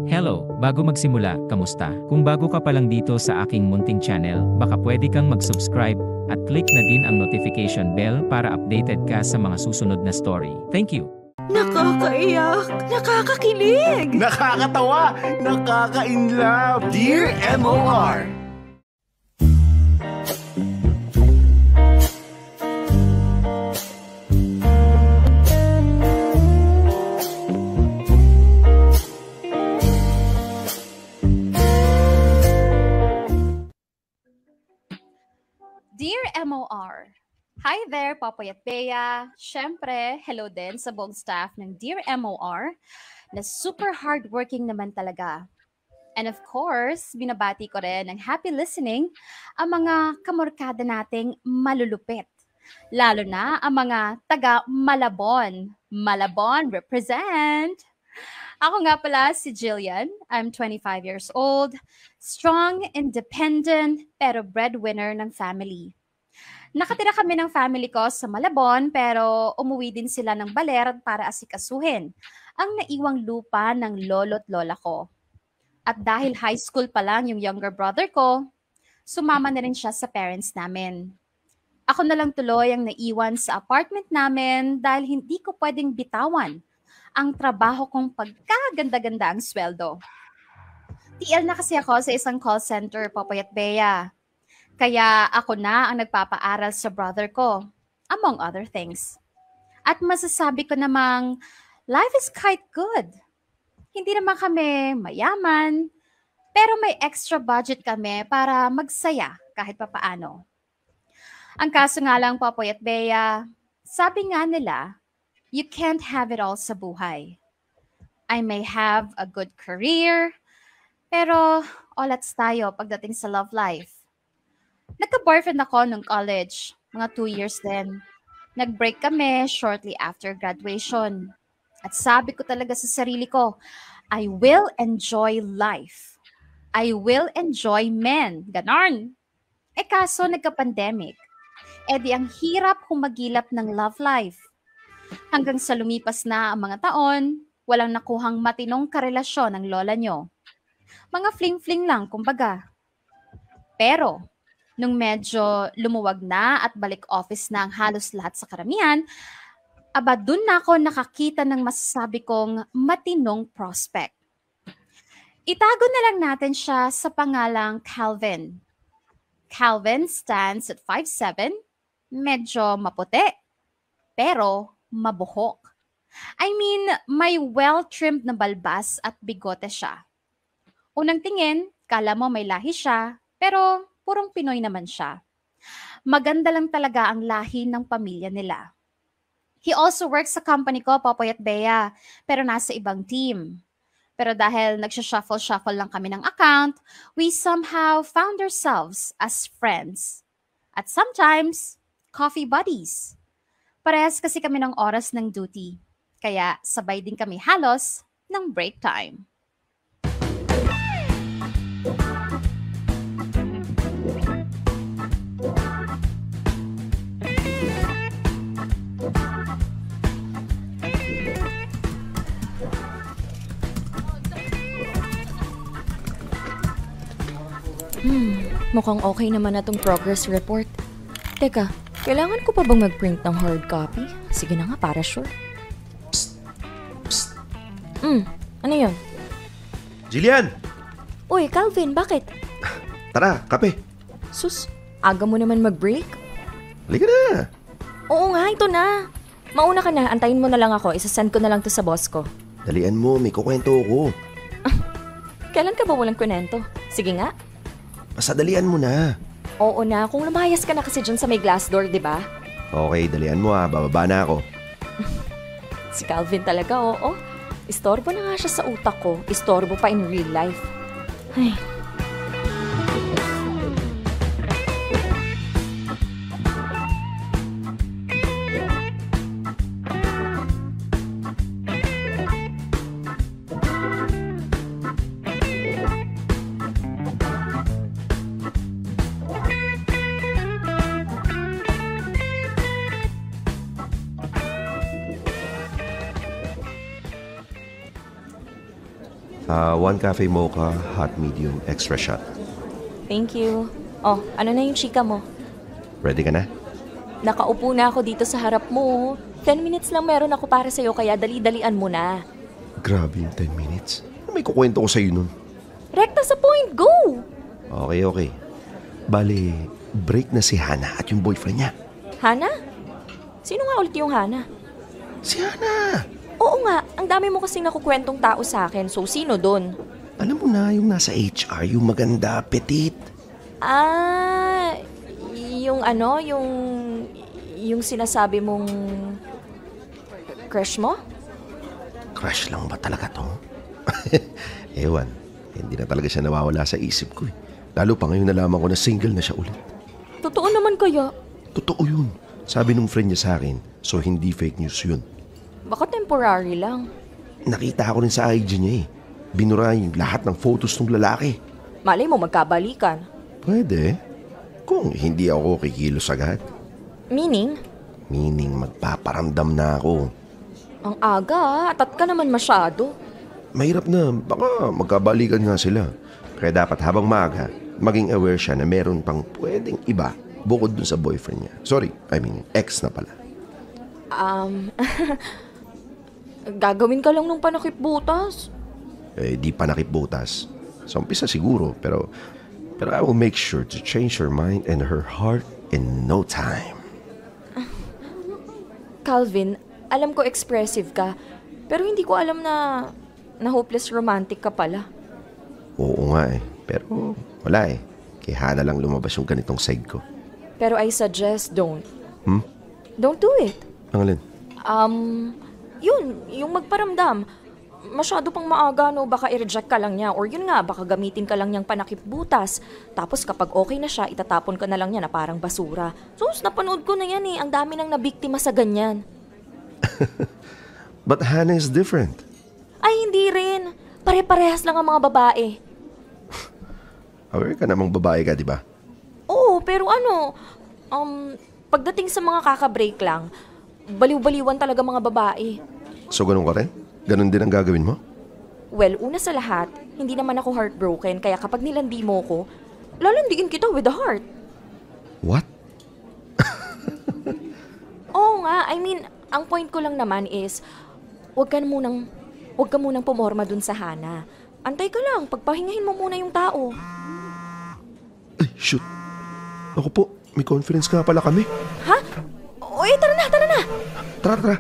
Hello, bago magsimula, kamusta? Kung bago ka pa lang dito sa aking munting channel, baka pwede kang mag-subscribe at click na din ang notification bell para updated ka sa mga susunod na story. Thank you! Nakakaiyak! Nakakakilig! Nakakatawa! Nakaka-inlove! Dear MOR! Dear MOR, hi there, Popoy at Bea. Siyempre, hello din sa buong staff ng Dear MOR na super hardworking naman talaga. And of course, binabati ko rin ng happy listening ang mga kamorkada nating malulupit. Lalo na ang mga taga Malabon. Malabon represent! Ako nga pala si Jillian. I'm 25 years old, strong, independent, pero breadwinner ng family. Nakatira kami ng family ko sa Malabon pero umuwi din sila ng Baler para asikasuhin ang naiwang lupa ng lolo't lola ko. At dahil high school pa lang yung younger brother ko, sumama na rin siya sa parents namin. Ako na lang tuloy ang naiwan sa apartment namin dahil hindi ko pwedeng bitawan ang trabaho kong pagkaganda-ganda ang sweldo. TL na kasi ako sa isang call center, Popoy at Bea. Kaya ako na ang nagpapaaral sa brother ko, among other things. At masasabi ko namang, life is quite good. Hindi naman kami mayaman, pero may extra budget kami para magsaya kahit papaano. Ang kaso nga lang, Popoy at Bea, sabi nga nila, you can't have it all sa buhay. I may have a good career, pero olats tayo pagdating sa love life. Nagka-boyfriend ako nung college, mga 2 years din. Nag-break kami shortly after graduation. At sabi ko talaga sa sarili ko, I will enjoy life. I will enjoy men. Ganon. Kaso nagka-pandemic. Di ang hirap humagilap ng love life. Hanggang sa lumipas na ang mga taon, walang nakuhang matinong karelasyon ng lola nyo. Mga fling-fling lang, kumbaga. Pero, nung medyo lumuwag na at balik office na ang halos lahat sa karamihan, dun na ako nakakita ng masasabi kong matinong prospect. Itago na lang natin siya sa pangalang Calvin. Calvin stands at 5'7", medyo maputi, pero mabuhok. I mean, may well-trimmed na balbas at bigote siya. Unang tingin, kala mo may lahi siya, pero purong Pinoy naman siya. Maganda lang talaga ang lahi ng pamilya nila. He also works sa company ko, Popoy at Bea, pero nasa ibang team. Pero dahil nagsha-shuffle-shuffle lang kami ng account, we somehow found ourselves as friends. At sometimes, coffee buddies. Parehas kasi kami ng oras ng duty. Kaya sabay din kami halos ng break time. Mukhang okay naman na tong progress report. Teka, kailangan ko pa bang mag-print ng hard copy? Sige na nga, para sure. Ano yun? Jillian! Uy, Calvin, bakit? Tara, kape. Sus, aga mo naman mag-break? Halika na. Oo nga, ito na. Mauna ka na, antayin mo na lang ako. Isasend ko na lang to sa boss ko. Dalian mo, may kukwento ko. Kailan ka ba walang kunento? Sige nga. Pasadalian mo na. Oo na, kung lumayas ka na kasi dyan sa may glass door, di ba? Okay, dalian mo bababa na ako. Si Calvin talaga, oo. Istorbo na nga siya sa utak ko. Istorbo pa in real life. Ay. One cafe mocha, hot medium, extra shot. Thank you. Oh, ano na yung chika mo? Ready ka na? Nakaupo na ako dito sa harap mo. 10 minutes lang meron ako para sa'yo kaya dali-dalian mo na. Grabe yung 10 minutes. May kukwento ko sa'yo nun. Rekta sa point, go! Okay. Bale, break na si Hana at yung boyfriend niya. Hana? Sino nga ulit yung Hana? Si Hana! Oo nga, ang dami mo kasing nakukwentong tao sa akin, so sino dun? Alam mo na, yung nasa HR, yung maganda, petit. Ah, yung ano, yung sinasabi mong crush mo? Crush lang ba talaga to? Ewan, hindi na talaga siya nawawala sa isip ko eh. Lalo pa ngayon nalaman ko na single na siya ulit. Totoo naman kaya? Totoo yun. Sabi nung friend niya sa akin, so hindi fake news yun. Baka temporary lang. Nakita ko rin sa IG niya eh. Binura yung lahat ng photos ng lalaki. Malay mo magkabalikan. Pwede. Kung hindi ako kikilos agad. Meaning? Meaning magpaparamdam na ako. Ang aga, atat ka naman masyado. Mahirap na, baka magkabalikan nga sila. Kaya dapat habang maaga, maging aware siya na meron pang pwedeng iba bukod dun sa boyfriend niya. Sorry, ex na pala. Gagawin ka lang nung panakip-butas. Di pa nakipbutas. Sa umpisa siguro, pero I will make sure to change her mind and her heart in no time. Calvin, alam ko expressive ka, pero hindi ko alam na hopeless romantic ka pala. Oo nga eh, pero wala eh. Kay Hana lang lumabas yung ganitong side ko. Pero I suggest don't. Don't do it. Ang alin? Yung magparamdam. Masyado pang maaga, no, baka i-reject ka lang niya. Or yun nga, baka gamitin ka lang niyang panakip-butas. Tapos kapag okay na siya, itatapon ka na lang niya na parang basura. Sus, napanood ko na yan eh. Ang dami nang nabiktima sa ganyan. But Hana is different. Ay, hindi rin. Pare-parehas lang ang mga babae. Aware ka namang babae ka, di ba? Oo, pero pagdating sa mga kaka-break lang, baliw-baliwan talaga mga babae. So ganun ka rin? Ganun din ang gagawin mo? Well, una sa lahat, hindi naman ako heartbroken, kaya kapag nilandi mo ko, lalandiin kita with a heart. What? Oo nga, I mean, ang point ko lang naman is, wag ka munang pumorma dun sa Hana. Antay ka lang, pagpahingahin mo muna yung tao. Ay, shoot. Ako po, may conference nga pala kami. Ha? Uy, tara na! Tara.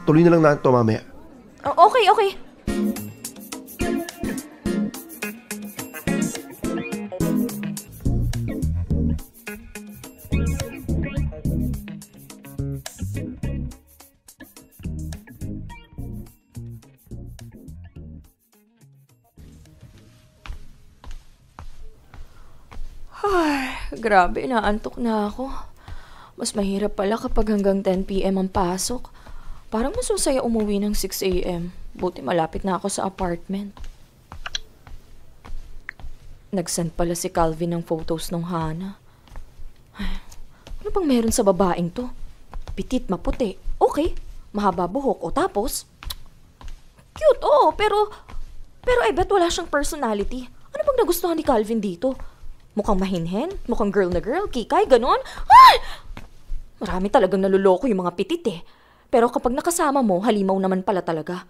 Tuloy na lang natin ito mamaya. Okay. Grabe, naantok na ako. Mas mahirap pala kapag hanggang 10 p.m. ang pasok. Parang masusaya umuwi ng 6 a.m. Buti malapit na ako sa apartment. Nag-send pala si Calvin ng photos ng Hana. Ay, ano bang meron sa babaeng to? Pitit, maputi. Okay, mahaba buhok. O tapos? Cute, oo, pero I bet wala siyang personality. Ano bang nagustuhan ni Calvin dito? Mukhang mahinhen? Mukhang girl na girl? Kikay? Ganon? Ay! Marami talagang naluloko yung mga pitit eh. Pero kapag nakasama mo, halimaw naman pala talaga.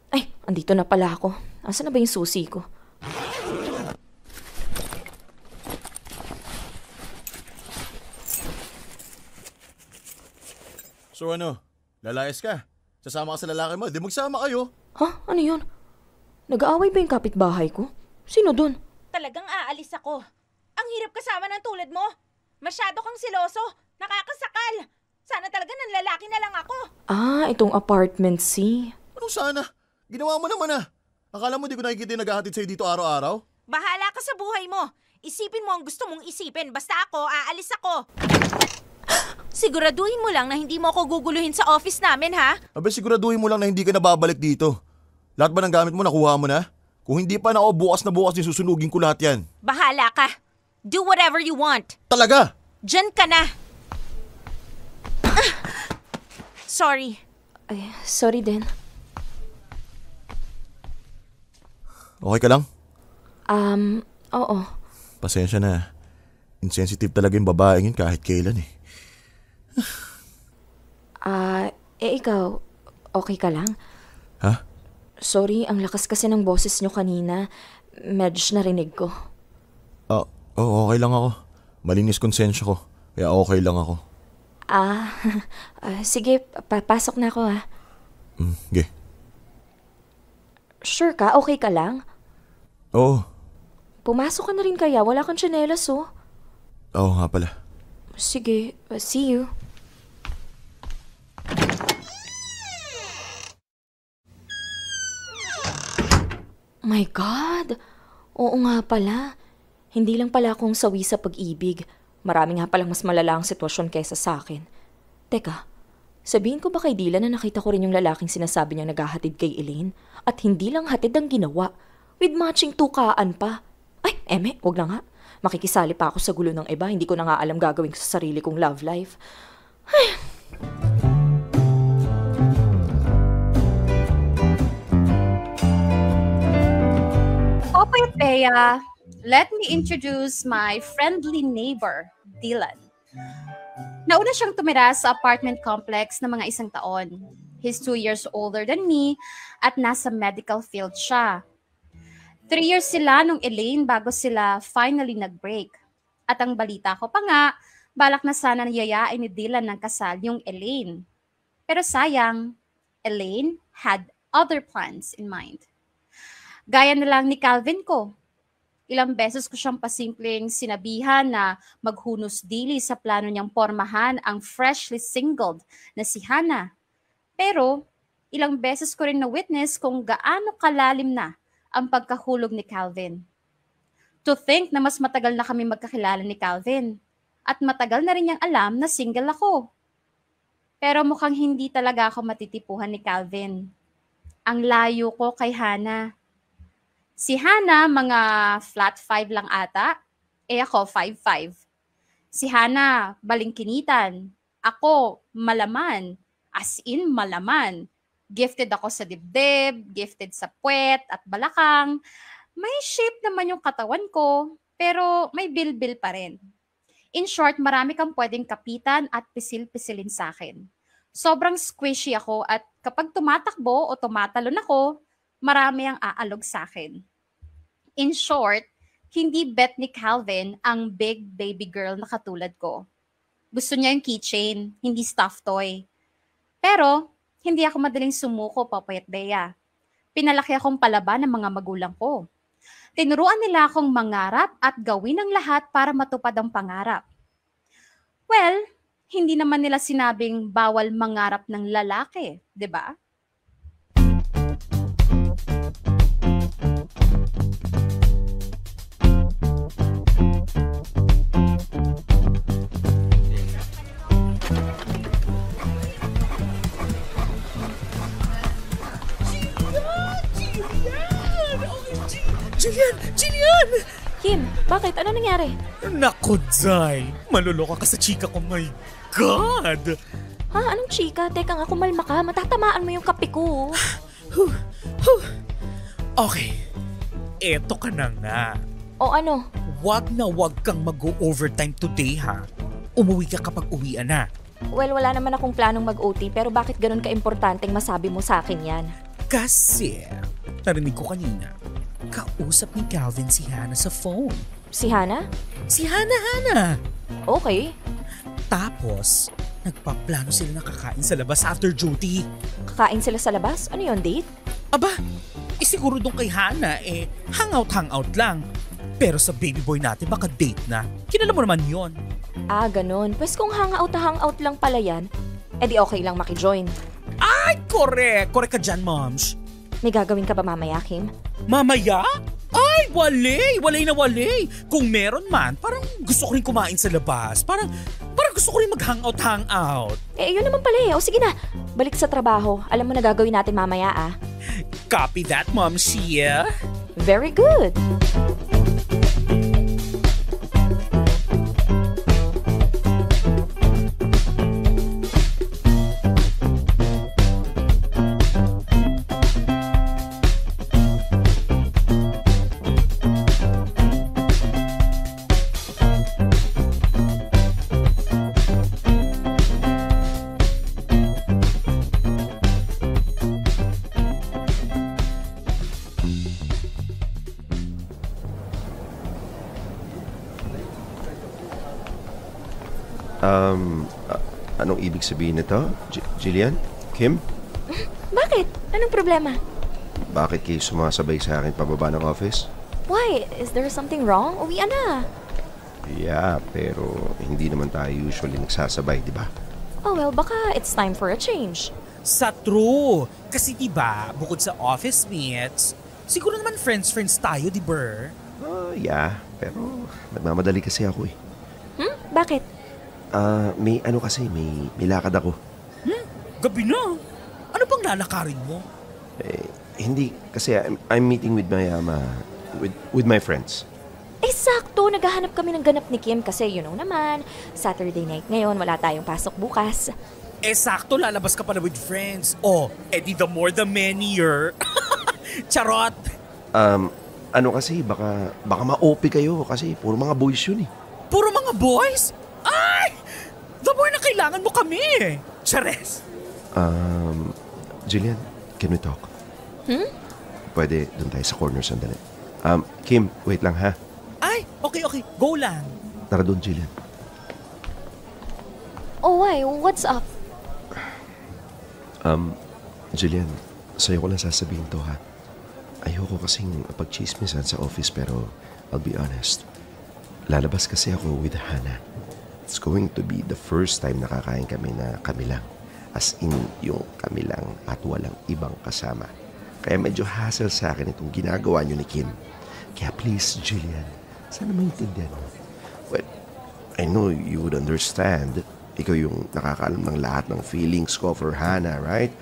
Ay, andito na pala ako. Asa na ba yung susi ko? So ano, lalayas ka? Sasama ka sa lalaki mo, di magsama kayo. Ha? Ano yun? Nag-aaway ba yung kapitbahay ko? Sino dun? Talagang aalis ako. Ang hirap kasama ng tulad mo. Masyado kang siloso. Nakakasakal. Sana talaga ng lalaki na lang ako. Ah, itong apartment C. Anong sana? Ginawa mo naman ah. Akala mo di ko nakikita yung naghahatid sa'yo dito araw-araw? Bahala ka sa buhay mo. Isipin mo ang gusto mong isipin. Basta ako, aalis ako. Siguraduhin mo lang na hindi mo ako guguluhin sa office namin, ha? Abe, siguraduhin mo lang na hindi ka nababalik dito. Lahat ba ng gamit mo nakuha mo na? Kung hindi pa na ako bukas na bukas, susunugin ko lahat yan. Bahala ka. Do whatever you want. Talaga? Diyan ka na. Sorry. Ay, sorry din. Okay ka lang? Oo. Pasensya na. Insensitive talaga yung babaeng yun kahit kailan eh. Ikaw, okay ka lang? Ha? Sorry, ang lakas kasi ng boses nyo kanina. Medyo narinig ko. Okay lang ako. Malinis konsensya ko. Kaya okay lang ako. Sige, papasok na ako Okay. Sure ka? Okay ka lang? Oo. Pumasok ka na rin kaya? Wala kang tsinelas, oh. Oo nga pala. Sige, see you. My God! Oo nga pala. Hindi lang pala akong sawi sa pag-ibig. Marami nga palang mas malala ang sitwasyon kaysa sa akin. Teka, sabihin ko ba kay Dylan na nakita ko rin yung lalaking sinasabi niya naghahatid kay Elaine? At hindi lang hatid ang ginawa. With matching tukaan pa. Ay, wag na nga. Makikisali pa ako sa gulo ng iba. Hindi ko na nga alam gagawin ko sa sarili kong love life. Ay. Popoy at Bea, let me introduce my friendly neighbor, Dylan. Nauna siyang tumira sa apartment complex na mga 1 taon. He's 2 years older than me at nasa medical field siya. 3 years sila nung Elaine bago sila finally nag-break. At ang balita ko pa nga, balak na sana yayain ni Dylan ng kasal yung Elaine. Pero sayang, Elaine had other plans in mind. Gaya na lang ni Calvin ko. Ilang beses ko siyang pasimpleng sinabihan na maghunos dili sa plano niyang pormahan ang freshly singled na si Hannah. Pero ilang beses ko rin na-witness kung gaano kalalim na ang pagkahulog ni Calvin. To think na mas matagal na kami magkakilala ni Calvin at matagal na rin niyang alam na single ako. Pero mukhang hindi talaga ako matitipuhan ni Calvin. Ang layo ko kay Hannah. Si Hannah, mga flat 5 lang ata. Ako, 5'5". Si Hannah, balingkinitan. Ako, malaman. As in, malaman. Gifted ako sa dibdib, gifted sa puwet at balakang. May shape naman yung katawan ko, pero may bilbil pa rin. In short, marami kang pwedeng kapitan at pisil-pisilin sa akin. Sobrang squishy ako at kapag tumatakbo o tumatalon ako, marami ang aalog sa akin. In short, hindi bet ni Calvin ang big baby girl na katulad ko. Gusto niya yung keychain, hindi stuffed toy. Pero, hindi ako madaling sumuko, Popoy at Bea. Pinalaki akong palaban ng mga magulang ko. Tinuruan nila akong mangarap at gawin ang lahat para matupad ang pangarap. Well, hindi naman nila sinabing bawal mangarap ng lalaki, 'di ba? Jillian! Kim, bakit? Ano nangyari? Naku, Day! Maluloka ka sa chika ko, my God! Ha? Anong chika? Teka nga, kumalma ka. Matatamaan mo yung kape ko. Okay, eto ka na nga. O ano? Wag kang mag-overtime today, ha? Umuwi ka kapag uwian na. Well, wala naman akong planong mag-OT, pero bakit ganun ka-importanteng masabi mo sa akin yan? Kasi, narinig ko kanina, kausap ni Calvin si Hannah sa phone. Si Hannah? Si Hannah! Okay. Tapos, nagpaplano sila na kakain sa labas after duty. Kakain sila sa labas? Ano yun, date? Aba, siguro doon kay Hannah, hangout lang. Pero sa baby boy natin, baka date na. Kilala mo naman yon. Ganun. Pues kung hangout lang pala yan, edi okay lang makijoin. Ay, correct! Correct ka dyan, moms. May gagawin ka ba mamaya, Kim? Mamaya? Ay, walay na walay. Kung meron man, parang gusto ko rin kumain sa labas. Parang gusto ko rin mag-hangout. Yun naman pala. O sige na, balik sa trabaho. Alam mo na gagawin natin mamaya, Copy that, Mom Shia. Very good. Anong ibig sabihin nito? Jillian? Kim? Bakit? Anong problema? Bakit kayo sumasabay sa akin pababa ng office? Why? Is there something wrong? Uwian na. Yeah, pero hindi naman tayo usually nagsasabay, di ba? Oh well, baka it's time for a change. Sa true. Kasi diba, bukod sa office mates, siguro naman friends tayo, di ba? Yeah, pero nagmamadali kasi ako eh. Bakit? May ano kasi, may lakad ako. Gabi na. Ano pang lalakarin mo? Hindi, kasi I'm meeting with my, with my friends. Sakto, naghahanap kami ng ganap ni Kim kasi you know naman, Saturday night ngayon, wala tayong pasok bukas. Sakto, lalabas ka pala with friends. Edi the more the merrier. Charot! Ano kasi, baka ma-OP kayo kasi puro mga boys yun eh. Puro mga boys? Ay! The more na kailangan mo kami. Chares! Jillian, can we talk? Pwede dun tayo sa corner sandali. Kim, wait lang ha. Ay, okay. Go lang. Tara dun, Jillian. Oh why? What's up? Jillian, sa'yo ko lang sasabihin to ha. Ayoko kasing pagchismisan sa office pero I'll be honest. Lalabas kasi ako with Hannah. It's going to be the first time nakakain kami na kami lang. As in, yung kami lang at walang ibang kasama. Kaya medyo hassle sa akin itong ginagawa niyo ni Kim. Kaya please, Jillian, sana maintindihan mo. Well, I know you would understand. Ikaw yung nakakaalam ng lahat ng feelings ko for Hannah, right?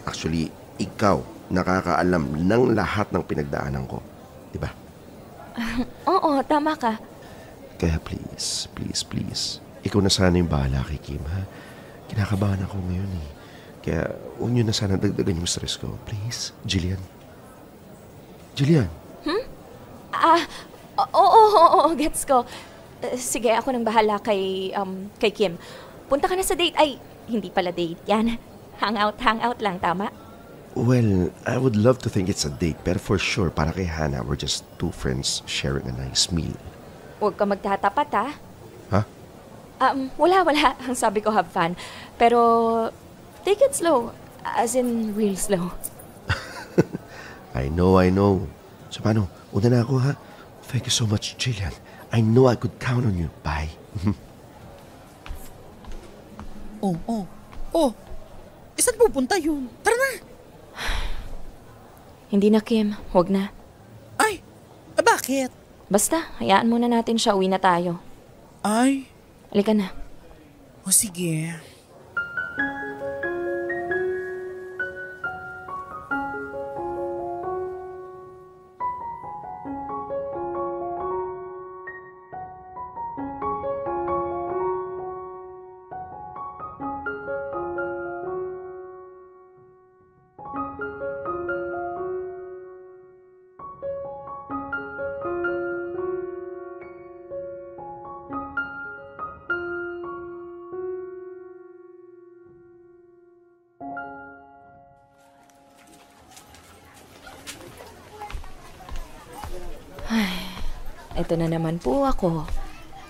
Actually, ikaw nakakaalam ng lahat ng pinagdaanan ko. Diba? Oo, tama ka. Kaya please. Ikaw na sana yung bahala kay Kim, ha? Kinakabahan ako ngayon eh. Kaya huwag niyo na sana dagdagan yung stress ko. Please, Jillian. Jillian? Oo, gets ko. Sige, ako nang bahala kay Kim. Punta ka na sa date. Ay, hindi pala date yan. Hangout lang, tama? Well, I would love to think it's a date, pero for sure, para kay Hannah, we're just two friends sharing a nice meal. Huwag ka magtatapat, ha? Ha? Wala. Ang sabi ko, have fun. Pero, take it slow. As in, real slow. I know. So paano? Una na ako, ha? Thank you so much, Jillian. I know I could count on you. Bye. Saan pupunta yun? Tara na! Hindi na, Kim. Huwag na. Ay, bakit? Basta, hayaan muna natin siya. Uwi na tayo. Ay, Halika na. sige. Ito na naman po ako.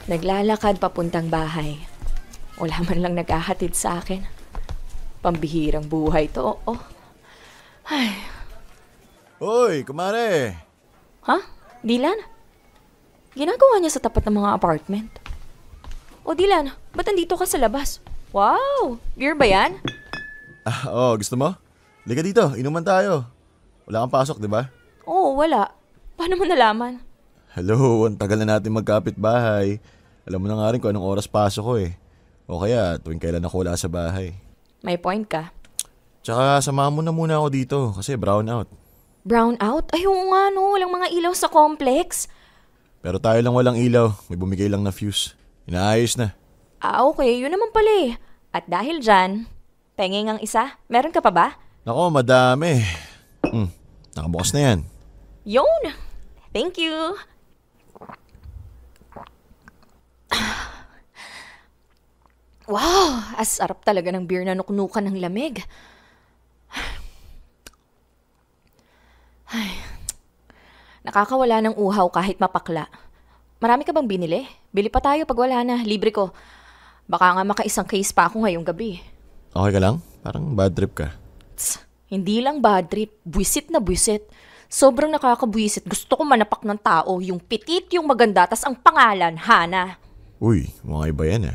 Naglalakad papuntang bahay. Wala man lang naghahatid sa akin. Pambihirang buhay to. Hoy, kumare! Ha? Dylan? Ginagawa niya sa tapat ng mga apartment. Dylan, ba't andito ka sa labas? Wow! Beer ba yan? Gusto mo? Liga dito, inuman tayo. Wala kang pasok, di ba? Oo, wala. Paano mo nalaman? Hello, ang tagal na natin magkapit bahay. Alam mo na nga rin kung anong oras pasok ko eh. O kaya, tuwing kailan ako wala sa bahay. May point ka. Tsaka samahan mo na muna ako dito kasi brown out. Brown out? Ay, oo nga no. Walang mga ilaw sa complex. Pero tayo lang walang ilaw. May bumigay lang na fuse. Inaayos na. Okay. Yun naman pala eh. At dahil dyan, pengeng ang isa. Meron ka pa ba? Nako, madami. Nakabukas na yan. Yun! Thank you! Wow! Asarap talaga ng beer na nuknukan ng lamig. Nakakawala ng uhaw kahit mapakla. Marami ka bang binili? Bili pa tayo pag wala na. Libre ko. Baka nga makaisang case pa ako ngayong gabi. Okay ka lang? Parang bad trip ka. Hindi lang bad trip, buwisit na buwisit. Sobrang nakakabuwisit. Gusto ko manapak ng tao, yung pitit, yung maganda, tas ang pangalan, Hana. Uy, mga iba yan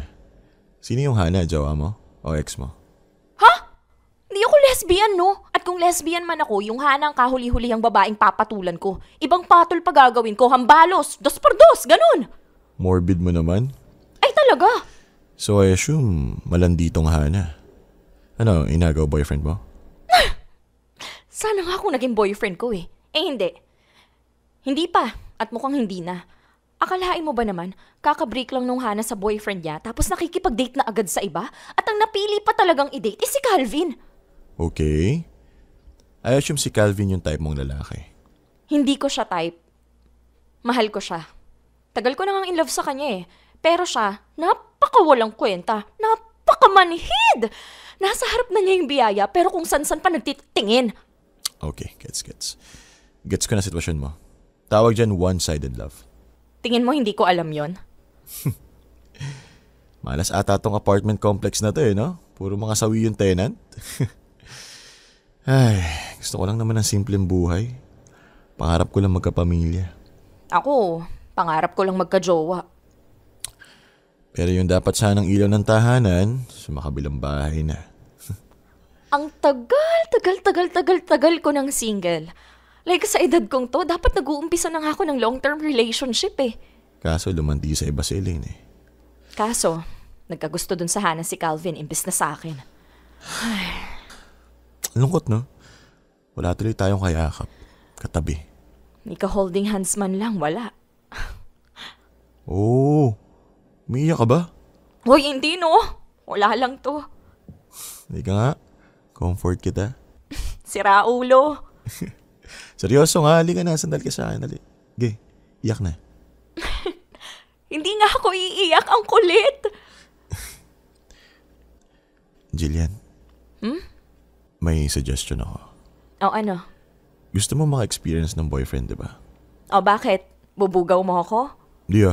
Sino yung Hana, jowa mo? O ex mo? Hindi ako lesbian, no? At kung lesbian man ako, yung Hana ang kahuli-hulihang babaeng papatulan ko. Ibang patol pa gagawin ko, hambalos, 2x2, ganun. Morbid mo naman. Ay talaga? So I assume malanditong Hana. Ano, inagaw boyfriend mo? Sana nga ako naging boyfriend ko eh. Eh hindi. Hindi pa. At mukhang hindi na. Akalain mo ba naman, kakabreak lang nung Hana sa boyfriend niya tapos nakikipag-date na agad sa iba? At ang napili pa talagang i-date is si Calvin. Okay. I assume si Calvin yung type mong lalaki. Hindi ko siya type. Mahal ko siya. Tagal ko na ngang in love sa kanya eh. Pero siya, napakawalang kwenta. Napakamanhid! Nasa harap na niya yung biyaya pero kung san-san pa nagtitingin. Okay, gets. Gets ko na sitwasyon mo. Tawag dyan one-sided love. Tingin mo hindi ko alam yon? Malas ata tong apartment complex na to no? Puro mga sawi yung tenant. Ay, gusto ko lang naman ng simpleng buhay. Pangarap ko lang magkapamilya. Ako, pangarap ko lang magka-jowa. Pero yung dapat sanang ilaw ng tahanan, sa makabilang bahay na. Ang tagal ko ng single. Like sa edad kong to, dapat nag-uumpisa na nga ako ng long-term relationship eh. Kaso lumandi sa iba si Elaine Kaso, nagkagusto dun sa Hana si Calvin imbes na sa akin. Lungkot no? Wala tuloy tayong kayakap. Katabi. Ni ka-holding hands man lang, wala. Oo. Umiiyak ka ba? Hoy, hindi no. Wala lang to. Hindi ka nga. Comfort kita. Sira ulo. Seryoso nga, halika na. Sandal ka sa akin. Dali. Ge, iyak na. Hindi nga ako iiyak. Ang kulit. Jillian. May suggestion ako. O ano? Gusto mo maka-experience ng boyfriend, di ba? O bakit? Bubugaw mo ako? Di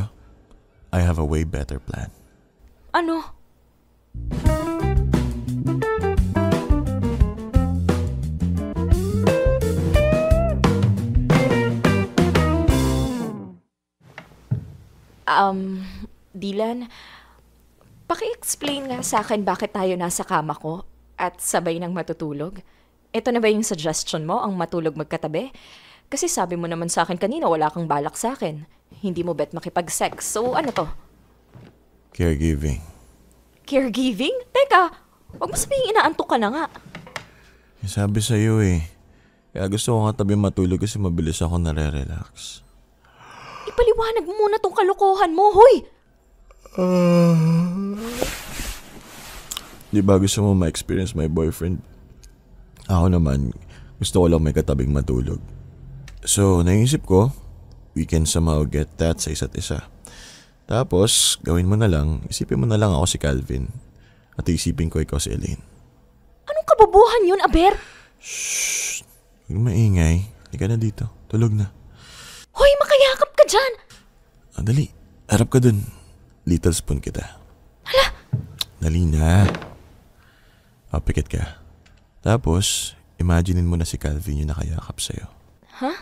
I have a way better plan. Ano? Dylan, paki-explain nga sa akin bakit tayo nasa kama ko at sabay nang matutulog. Ito na ba yung suggestion mo, ang matulog magkatabi? Kasi sabi mo naman sa akin kanina wala kang balak sa akin. Hindi mo bet makipag-sex. So ano to? Caregiving. Caregiving? Teka, wag mo sabihin inaantok ka na nga. Sabi sa'yo Kaya gusto ko nga tabi matulog kasi mabilis ako nare-relax. Ipaliwanag mo muna tong kalokohan mo, hoy! Di ba gusto mo ma-experience my boyfriend? Ako naman, gusto ko lang may katabing matulog. So, naisip ko, we can somehow get that sa isa't isa. Tapos, gawin mo na lang, isipin mo na lang ako si Calvin. At isipin ko ikaw si Elaine. Anong kabubuhan yun, Aber? Shhh! Huwag maingay. Halika na dito. Tulog na. Hoy, makayakap ka dyan! Dali. Harap ka dun. Little spoon kita. Hala! Dali na. Pikit ka. Tapos, imaginein mo na si Calvin yung nakayakap sa'yo. Huh?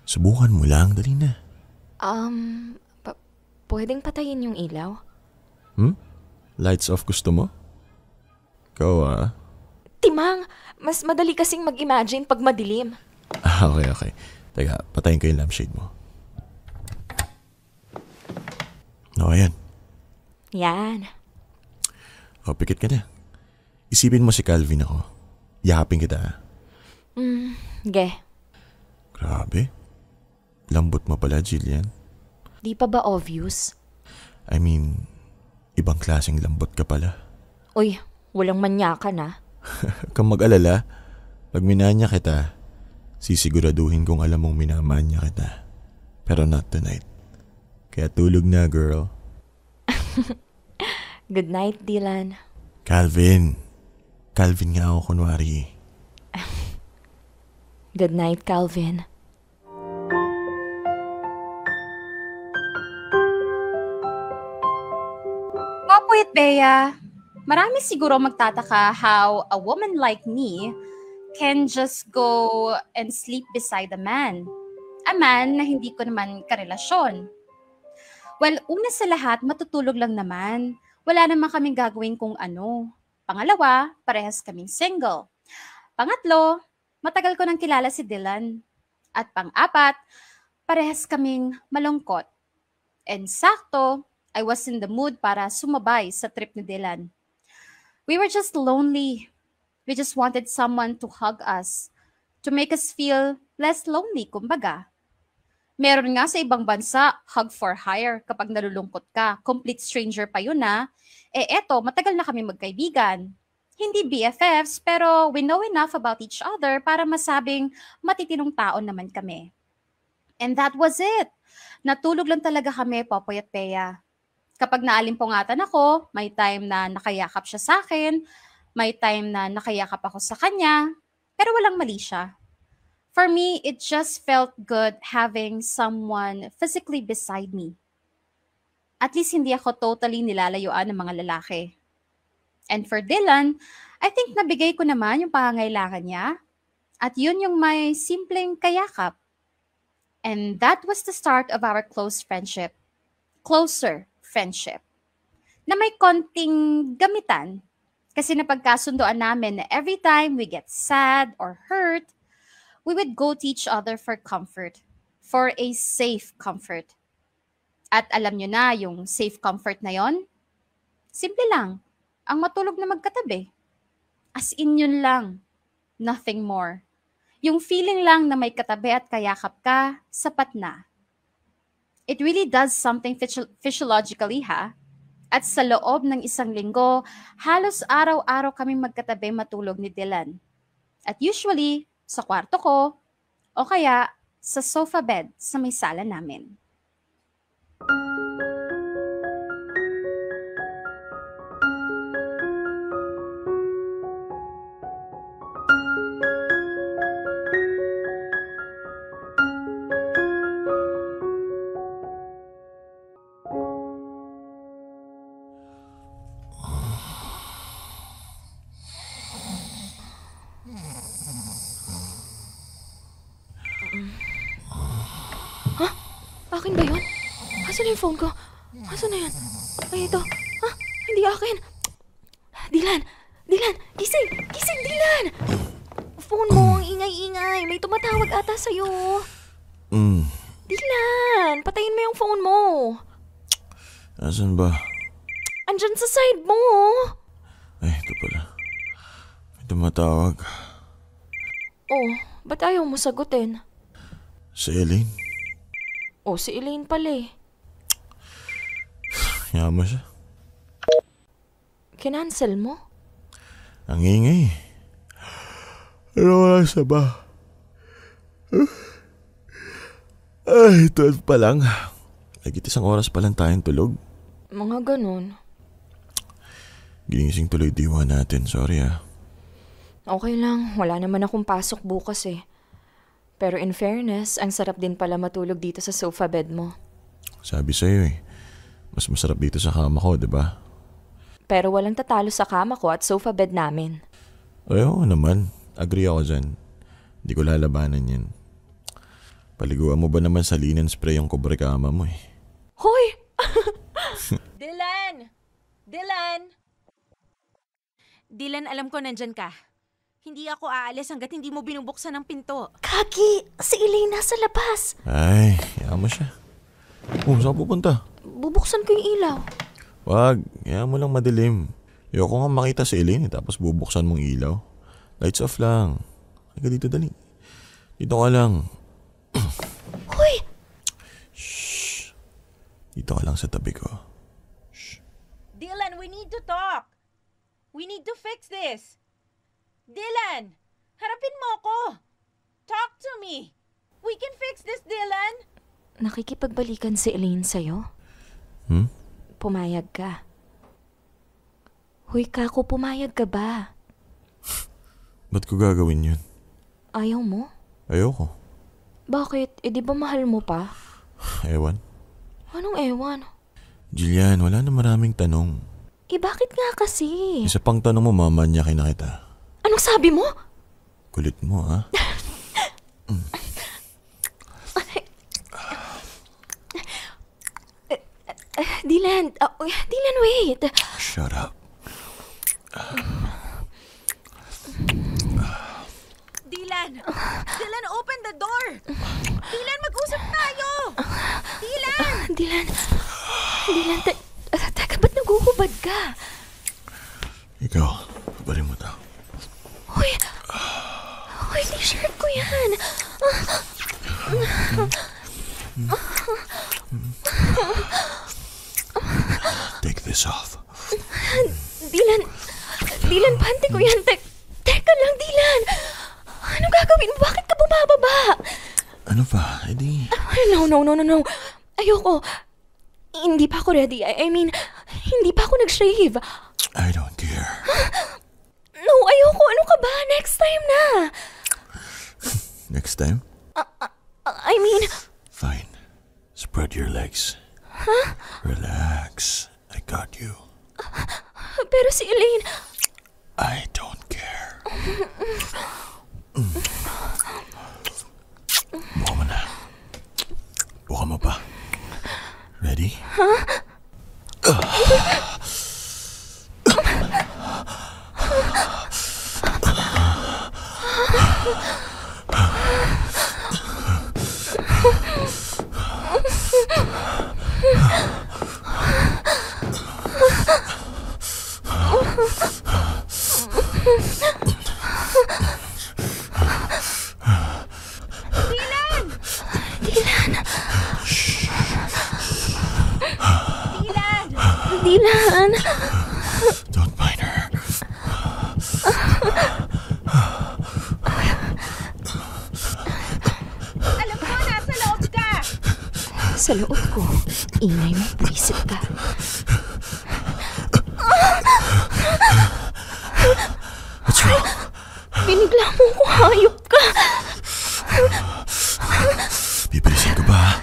Subukan mo lang. Dali na. Pwedeng patayin yung ilaw? Lights off gusto mo? Ikaw Timang, mas madali kasing mag-imagine pag madilim. Okay. Teka, patayin ko yung lampshade mo. Ayan. Yan. Pikit ka na. Isipin mo si Calvin ako. Yakapin kita. Ge. Grabe. Lambot mo pala, Jillian. Di pa ba obvious? I mean, ibang klaseng lambot ka pala. Uy, walang manyakan ah. Kung mag-alala, pag minanya kita, sisiguraduhin kong alam mong minamanya kita. Pero not tonight. Kaya tulog na, girl. Good night, Dylan. Calvin. Calvin nga ako kunwari. Good night, Calvin. Mapuyat Bea, marami siguro magtataka how a woman like me can just go and sleep beside a man. A man na hindi ko naman karelasyon. Well, una sa lahat, matutulog lang naman. Wala naman kaming gagawin kung ano. Pangalawa, parehas kaming single. Pangatlo, matagal ko nang kilala si Dylan. At pang-apat, parehas kaming malungkot. And sakto, I was in the mood para sumabay sa trip ni Dylan. We were just lonely. We just wanted someone to hug us, to make us feel less lonely, kumbaga. Meron nga sa ibang bansa, hug for hire kapag nalulungkot ka. Complete stranger pa yun na. Eto, matagal na kami magkaibigan. Hindi BFFs, pero we know enough about each other para masabing matitinong tao naman kami. And that was it. Natulog lang talaga kami, Popoy at Bea. Kapag naalimpungatan ako, may time na nakayakap siya sa akin, may time na nakayakap ako sa kanya, pero walang mali siya. For me, it just felt good having someone physically beside me. At least hindi ako totally nilalayuan ng mga lalaki. And for Dylan, I think nabigay ko naman yung pangangailangan niya. At yun yung may simpleng kayakap. And that was the start of our close friendship. Closer friendship. Na may konting gamitan. Kasi napagkasundoan namin na every time we get sad or hurt, we would go to each other for comfort. For a safe comfort. At alam nyo na yung safe comfort na yon? Simple lang. Ang matulog na magkatabi. As in yun lang. Nothing more. Yung feeling lang na may katabi at kayakap ka, sapat na. It really does something physiologically, ha? At sa loob ng isang linggo, halos araw-araw kaming magkatabi matulog ni Dylan. At usually, sa kwarto ko, o kaya sa sofa bed sa may sala namin. Akin ba yun? Asan na yung phone ko? Asan na yan? Ay, ito. Hindi akin. Dylan! Dylan! Gising! Gising, Dylan! Phone mo, ang ingay-ingay. May tumatawag ata sa'yo. Dylan! Patayin mo yung phone mo. Asan ba? Andyan sa side mo. Ay, ito pala. May tumatawag. Oh, ba't ayaw mo sagutin? Si Elaine. Oh, si Elaine pala eh. Kaya mo siya. Kinancel mo? Ang ingay. Ano wala sa ba? Ay, 12 pa lang. Nagit isang oras pa lang tayong tulog. Mga ganun. Ginising tuloy diwa natin. Sorry ah. Okay lang, wala naman akong pasok bukas eh. Pero in fairness, ang sarap din pala matulog dito sa sofa bed mo. Sabi sa'yo eh. Mas masarap dito sa kama ko, di ba? Pero walang tatalo sa kama ko at sofa bed namin. Ay, oo naman. Agree ako dyan. Hindi ko lalabanan yan. Paliguan mo ba naman sa linen spray yung kobre kama mo eh? Hoy! Dylan! Dylan! Dylan, alam ko nandyan ka. Hindi ako aalis hanggat hindi mo binubuksan ang pinto. Kaki! Si Elaine nasa labas! Ay, kaya mo siya. Oh, saan pupunta? Bubuksan ko yung ilaw. Wag, kaya mo lang madilim. Ayoko nga makita si Elaine tapos bubuksan mong ilaw. Lights off lang. Halika dito, dali. Dito ka lang. Hoy! Shh. Dito ka lang sa tabi ko. Shh. Dylan, we need to talk. We need to fix this. Dylan! Harapin mo ako! Talk to me! We can fix this, Dylan! Nakikipagbalikan si Elaine sa'yo? Pumayag ka. Hoy, Kako, pumayag ka ba? Ba't ko gagawin yun? Ayaw mo? Ayoko. Bakit? Di ba mahal mo pa? Ewan. Anong ewan? Jillian, wala na maraming tanong. bakit nga kasi? Isa pang tanong mo, mamanyakin na kita. Anong sabi mo? Kulit mo, ha? Dylan, Dylan, wait. Shut up. Dylan, open the door! Dylan, mag-usap tayo! Dylan! Dylan, teka, ba't naguhubad ka? Ikaw, babalin mo to. Uy, t-shirt ko yan. Take this off. Dylan, panty ko yan. Teka lang, Dylan. Ano gagawin mo? Bakit ka bumababa? Ano pa? Edi... No. Ayoko. Hindi pa ako ready. I mean, hindi pa ako nag-shave. I don't care. No, ayoko. Ano ka ba? Next time na. Next time? I mean... Fine. Spread your legs. Huh? Relax. I got you. Pero si Elaine... I don't care. Buka mo na. Buka mo pa. Ready? Huh? Dylan! Don't mind her. Alam ko, nasa loob ka! Sa loob ko, ingay mo, puwisit ka. What's wrong? Binigla mo ko, hayop ka. Bibilisin ko ba?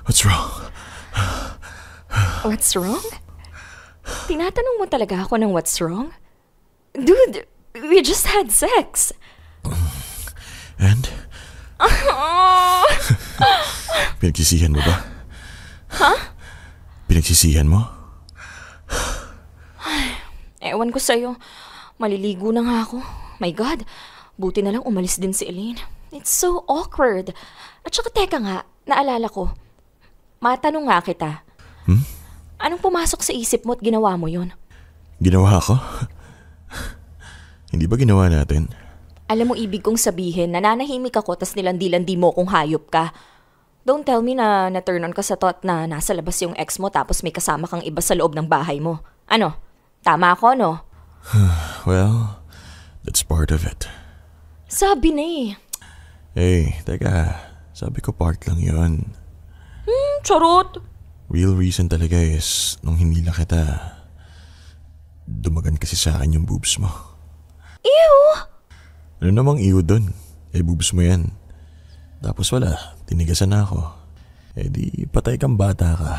What's wrong? What's wrong? Tinatanong mo talaga ako ng what's wrong? Dude, we just had sex. And? Pinagsisihan mo ba? Huh? Pinagsisihan mo? Ewan ko sa'yo. Maliligo na nga ako. My God, buti na lang umalis din si Elaine. It's so awkward. At saka teka nga, naalala ko. Matanong nga kita. Anong pumasok sa isip mo at ginawa mo yun? Ginawa ko? Hindi ba ginawa natin? Alam mo ibig kong sabihin, nananahimik ako tas nilandi-landi mo kung hayop ka. Don't tell me na na-turn on ka sa thought na nasa labas yung ex mo tapos may kasama kang iba sa loob ng bahay mo. Ano? Tama ako, no? Well, that's part of it. Sabi na eh. Hey, teka. Sabi ko part lang yun. Charot! Real reason talaga is, nung hinila kita, dumagan kasi sa akin yung boobs mo. Ew! Ano namang iyo dun? Boobs mo yan. Tapos wala, tinigasan na ako. Di patay kang bata ka.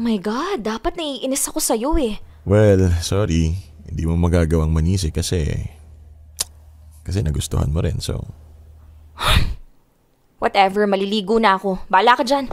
My God, dapat naiinis ako sa'yo eh. Well, sorry. Hindi mo magagawang manisi kasi nagustuhan mo rin, so... Whatever, maliligo na ako. Bahala ka dyan.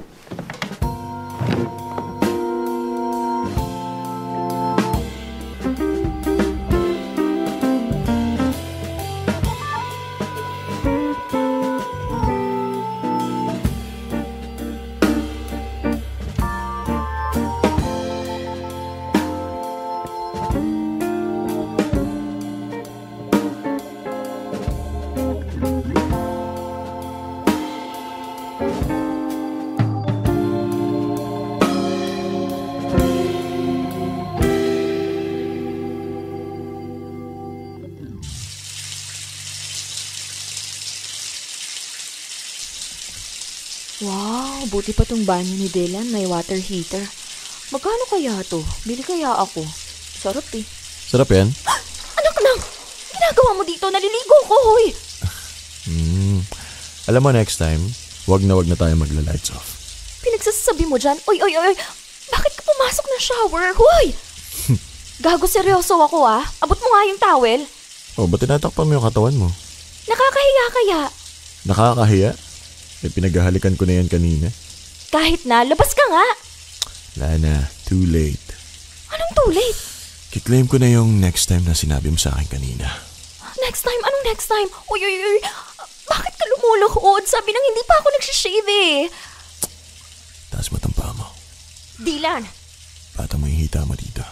Wow, buti pa tong banyo ni Dylan, may water heater. Magkano kaya to? Bili kaya ako. Sarap eh. Sarap yan? Anak lang! Ginagawa mo dito, naliligo ko, hoy! Alam mo, next time, wag na tayo magla-lights off. Pinagsasabi mo dyan, oy! Bakit ka pumasok ng shower, hoy? Gago, seryoso ako ah. Abot mo nga yung towel. Oh, ba't tinatakpan mo yung katawan mo? Nakakahiya kaya. Nakakahiya? Pinaghahalikan ko na yan kanina. Kahit na, labas ka nga. Wala na, too late. Anong too late? Kiklaim ko na yung next time na sinabi mo sa akin kanina. Next time? Anong next time? Uy. Bakit ka lumulukod? Sabi nang hindi pa ako nagsishave eh. Taas mo tang paa mo. Dylan. Pata mo yung hita mo dito.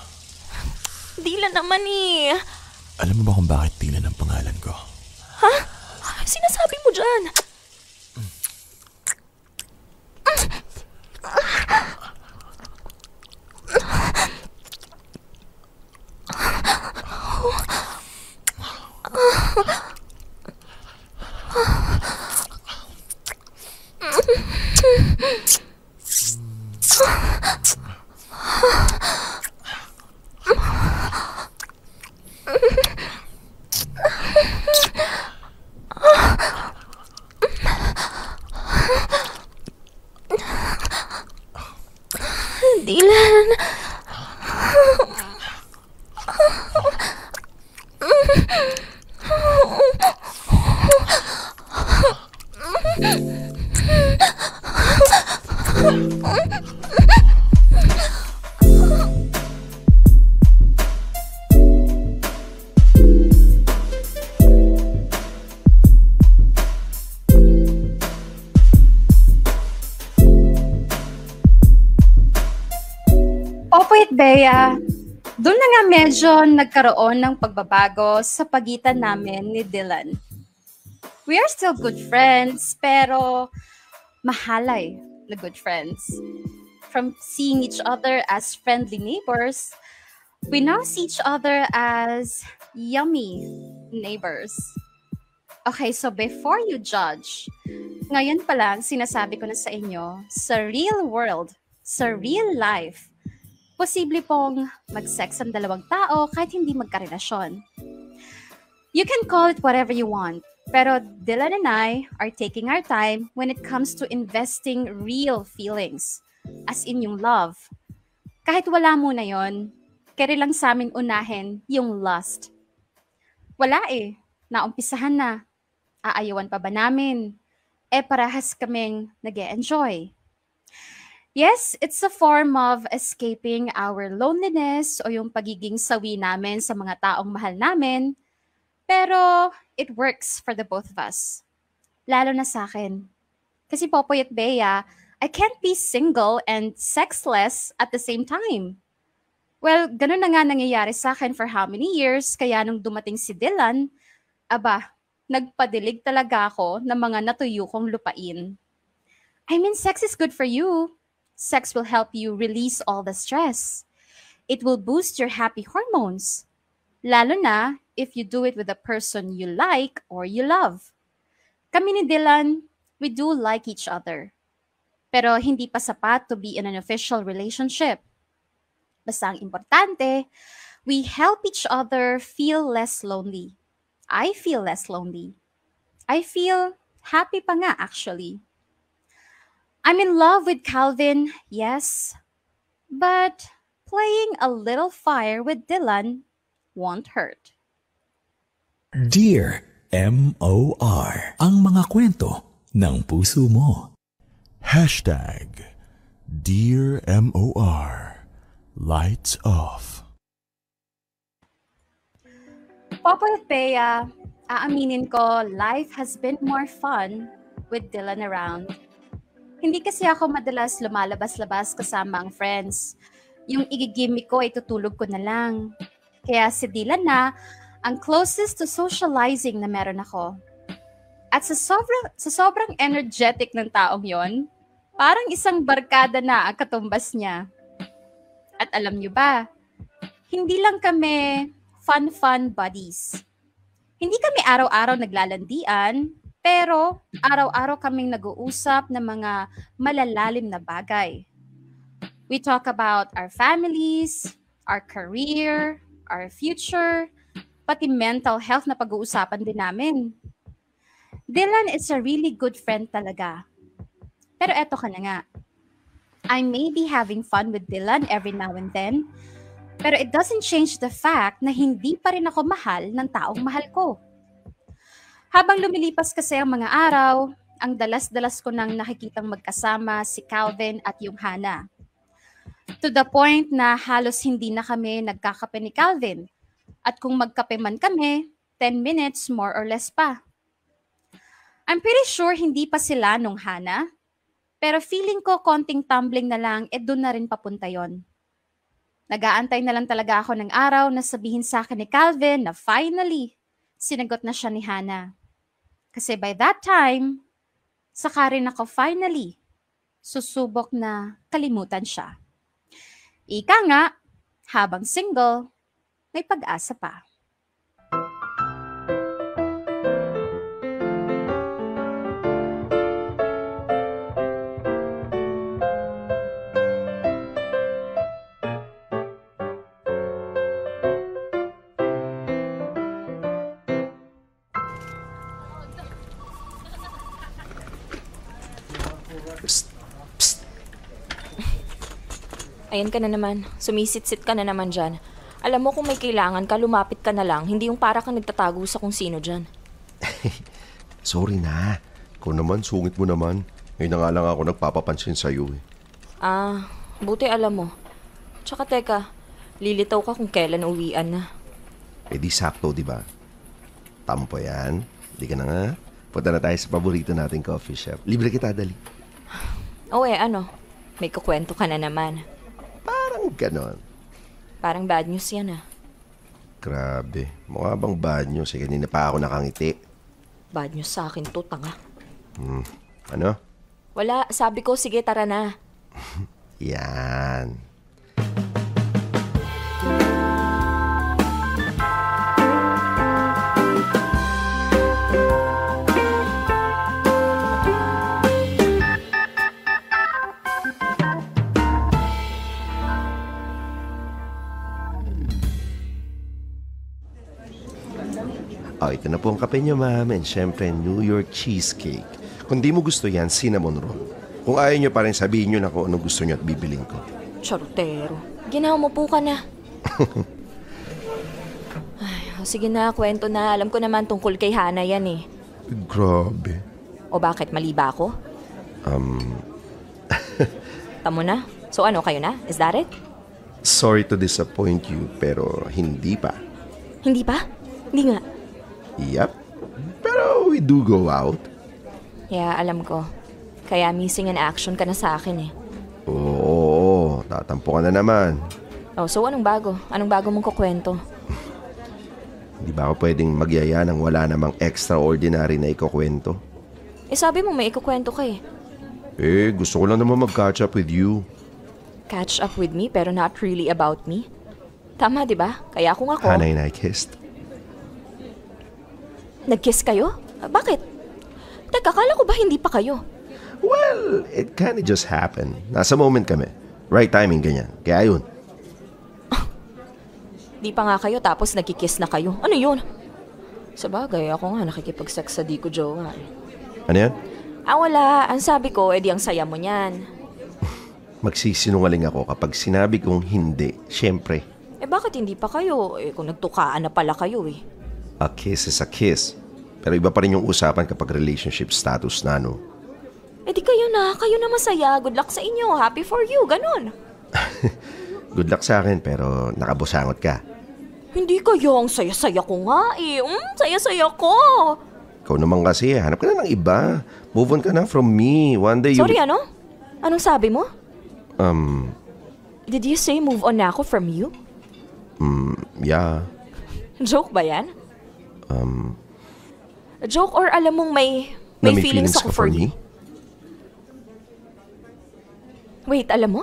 Dylan naman eh. Alam mo ba kung bakit Dylan ang pangalan ko? Ha? Sinasabi mo dyan? Dylan. Popoy at Bea, doon na nga medyo nagkaroon ng pagbabago sa pagitan namin ni Dylan. We are still good friends, pero mahalay na good friends. From seeing each other as friendly neighbors, we now see each other as yummy neighbors. Okay, so before you judge, ngayon pa lang sinasabi ko na sa inyo, sa real world, sa real life, posible pong mag-sex ang dalawang tao kahit hindi magkarelasyon. You can call it whatever you want, pero Dylan and I are taking our time when it comes to investing real feelings, as in yung love. Kahit wala muna yon, kaya lang sa amin unahin yung lust. Wala eh, naumpisahan na. Aayawan pa ba namin? Parahas kaming nag-e-enjoy. Yes, it's a form of escaping our loneliness o yung pagiging sawi namin sa mga taong mahal namin. Pero it works for the both of us. Lalo na sa akin. Kasi Popoy at Bea, I can't be single and sexless at the same time. Well, ganun na nga nangyayari sa akin for how many years, kaya nung dumating si Dylan, nagpadilig talaga ako ng mga natuyo kong lupain. I mean, sex is good for you. Sex will help you release all the stress. It will boost your happy hormones. Lalo na if you do it with a person you like or you love. Kami ni Dylan, we do like each other. Pero hindi pa sapat to be in an official relationship. Basta ang importante, we help each other feel less lonely. I feel less lonely. I feel happy pa nga actually. I'm in love with Calvin, yes. But playing a little fire with Dylan won't hurt. Dear M.O.R. Ang mga kwento ng puso mo. Dear M.O.R. Lights off. Popoy at Bea, aaminin ko, life has been more fun with Dylan around. Hindi kasi ako madalas lumalabas-labas kasama ang friends. Yung igigimik ko ay tutulog ko na lang. Kaya si Dylan na ang closest to socializing na meron ako. At sa sobrang energetic ng taong yon, parang isang barkada na ang katumbas niya. At alam niyo ba, hindi lang kami fun buddies. Hindi kami araw-araw naglalandian, pero araw-araw kaming nag-uusap ng mga malalalim na bagay. We talk about our families, our career, our future, pati mental health na pag-uusapan din namin. Dylan is a really good friend talaga. Pero eto ka na nga. I may be having fun with Dylan every now and then, pero it doesn't change the fact na hindi pa rin ako mahal ng taong mahal ko. Habang lumilipas kasi ang mga araw, ang dalas-dalas ko nang nakikitang magkasama si Calvin at yung Hana. To the point na halos hindi na kami nagkakape ni Calvin. At kung magkape man kami, 10 minutes more or less pa. I'm pretty sure hindi pa sila nung Hana, pero feeling ko konting tumbling na lang, doon na rin papunta yon. Nag-aantay na lang talaga ako ng araw na sabihin sa akin ni Calvin na finally, sinagot na siya ni Hana. Kasi by that time, saka rin ako finally, susubok na kalimutan siya. Ika nga, habang single, may pag-asa pa. Ayan ka na naman. Sumisit-sit ka na naman dyan. Alam mo kung may kailangan ka, lumapit ka na lang. Hindi yung para kang nagtatago sa kung sino dyan. Sorry na. Ikaw naman, sungit mo naman. Ngayon na nga lang ako nagpapapansin sa'yo eh. Buti alam mo. Tsaka teka, lilitaw ka kung kailan uwian na. Eh di sakto, di ba? Tampo yan. Di ka na nga. Punta na tayo sa paborito nating coffee shop. Libre kita, dali. Ano? May kukwento ka na naman. Parang ganon. Parang bad news yan Grabe. Mukha bang bad news? Kanina pa ako nakangiti. Bad news sa akin to, tanga. Ano? Wala, sabi ko, sige tara na. Yan. Ito na po ang kape niyo, ma'am. And syempre, New York cheesecake. Kung di mo gusto yan, cinnamon roll. Kung ayaw niyo pa rin, sabihin niyo na kung anong gusto niyo at bibiling ko. Charotero. Ginawa mo po ka na. Sige na, kwento na. Alam ko naman tungkol kay Hana yan eh. Grabe. O bakit, mali ba ako? Tamo na? So ano, kayo na? Is that it? Sorry to disappoint you, pero hindi pa. Hindi pa? Hindi nga. Yep. Pero we do go out. Yeah, alam ko. Kaya missing in action ka na sa akin eh. Oo, tatampo ka na naman. Oh, so anong bago? Anong bago mong kukwento? Di ba ako pwedeng magyaya ng wala namang extraordinary na ikukwento? Eh sabi mo may ikukwento ka eh. Eh, gusto ko lang naman mag-catch up with you. Catch up with me pero not really about me? Tama, di ba? Kaya kung ako... Hana and I kissed. Nag-kiss kayo? Bakit? Teka, akala ko ba hindi pa kayo? Well, it kinda just happened. Nasa moment kami. Right timing, ganyan. Kaya yun. Di pa nga kayo tapos nagkikiss na kayo. Ano yun? Sabagay, ako nga nakikipag-sex sa di ko jowa. Ano yan? Wala. Ang sabi ko, edi ang saya mo niyan. Magsisinungaling ako kapag sinabi kong hindi. Siyempre, Bakit hindi pa kayo? Kung nagtukaan na pala kayo eh. a kiss is a kiss. Pero iba pa rin yung usapan kapag relationship status na, no? Di kayo na masaya. Good luck sa inyo. Happy for you. Ganon. Good luck sa akin, pero nakabusangot ka. Hindi kayo. Ang saya-saya ko nga eh. Saya-saya ko. Ikaw naman kasi, hanap ka na ng iba. Move on ka na from me. One day you... Sorry, ano? Anong sabi mo? Did you say move on na ako from you? Yeah. Joke ba yan? Joke or alam mong may Na feelings ako ka for you? Wait, alam mo?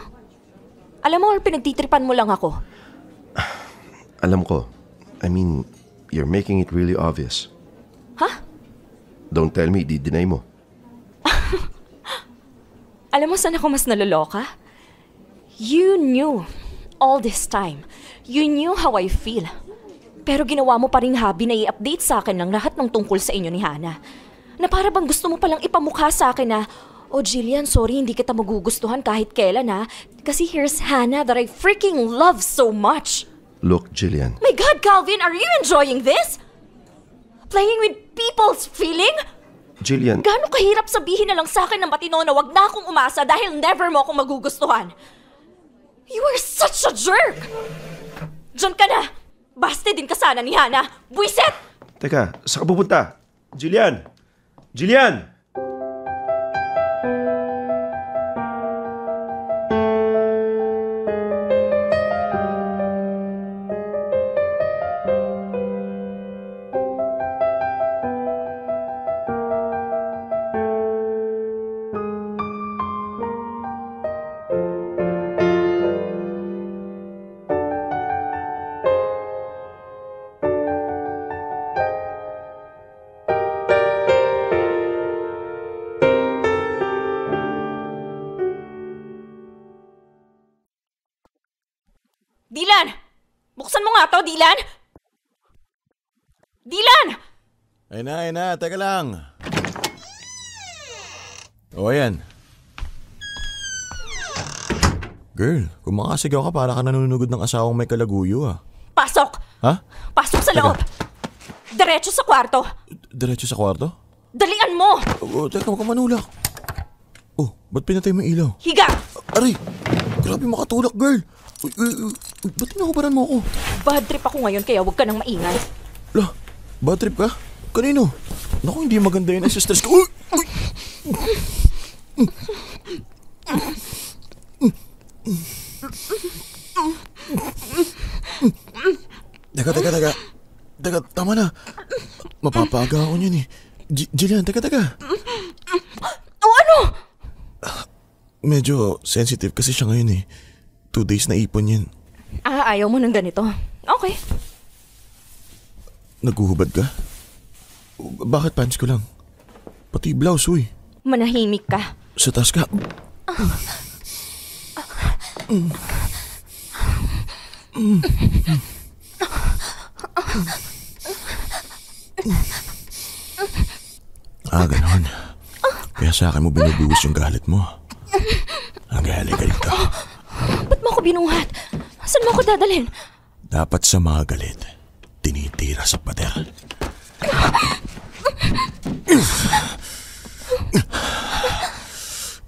Alam mo or pinagtitripan mo lang ako? Alam ko. I mean, you're making it really obvious. Ha? Don't tell me, di-deny mo. Alam mo saan ako mas naloloka? You knew all this time. You knew how I feel. Pero ginawa mo pa rin hobby na i-update sa akin ng lahat ng tungkol sa inyo ni Hana. Na para bang gusto mo palang ipamukha sa akin na, oh Jillian, sorry hindi kita magugustuhan kahit kailan ha. Kasi here's Hana that I freaking love so much. Look, Jillian. My God, Calvin, are you enjoying this? Playing with people's feeling? Jillian. Gaano kahirap sabihin na lang sa akin ng matino na wag na akong umasa dahil never mo akong magugustuhan. You are such a jerk! Diyan ka na! Baste din ka sana ni Hana! Buisit! Teka, saan ka pupunta? Jillian! Jillian! Dylan! Buksan mo nga to, Dylan! Dylan! Ay na, teka lang. O, ayan. Girl, kung makasigaw ka, para ka nanunugod ng asawang may kalaguyo ah. Pasok! Ha? Pasok sa Teka. loob! Diretso sa kwarto! Diretso sa kwarto? Dalian mo! Oh, teka, huwag ka manulak. Oh, ba't pinatay mo yung ilaw? Higa! Aray! Grabe makatulak, girl! Uy, ba't pinakubaran mo ako? Bad trip ako ngayon kaya huwag ka nang maingay. Lah, bad trip ka? Kanino? Naku, hindi maganda yun. Ay, stress ka. Uy! Teka, tama na. Mapapaga ako niyan eh. Jillian, teka. O ano? Medyo sensitive kasi siya ngayon eh. 2 days na ipon yan. Ayaw mo ng ganito. Okay. Naguhubad ka? Bakit pants ko lang? Pati blouse, uy. Manahimik ka. Sa taas ka. Ganon. Kaya sa akin mo binubuhos yung galit mo. Galit ka dito. Ba't mo ako binuhat? Saan mo ako dadalhin? Dapat sa mga galit, tinitira sa pader.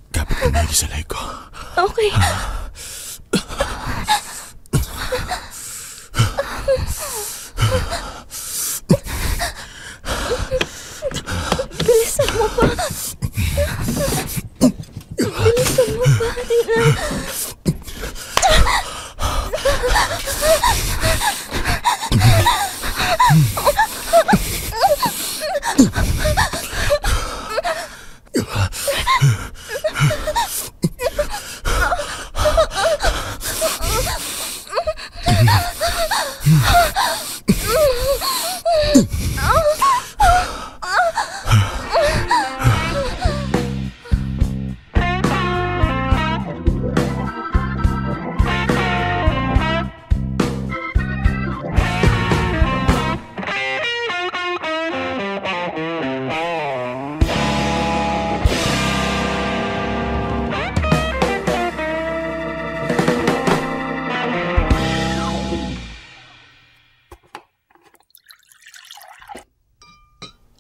Kapit ka maigi sa leg ko. Okay. Bilisan mo pa. Bilisan mo pa, Dylan.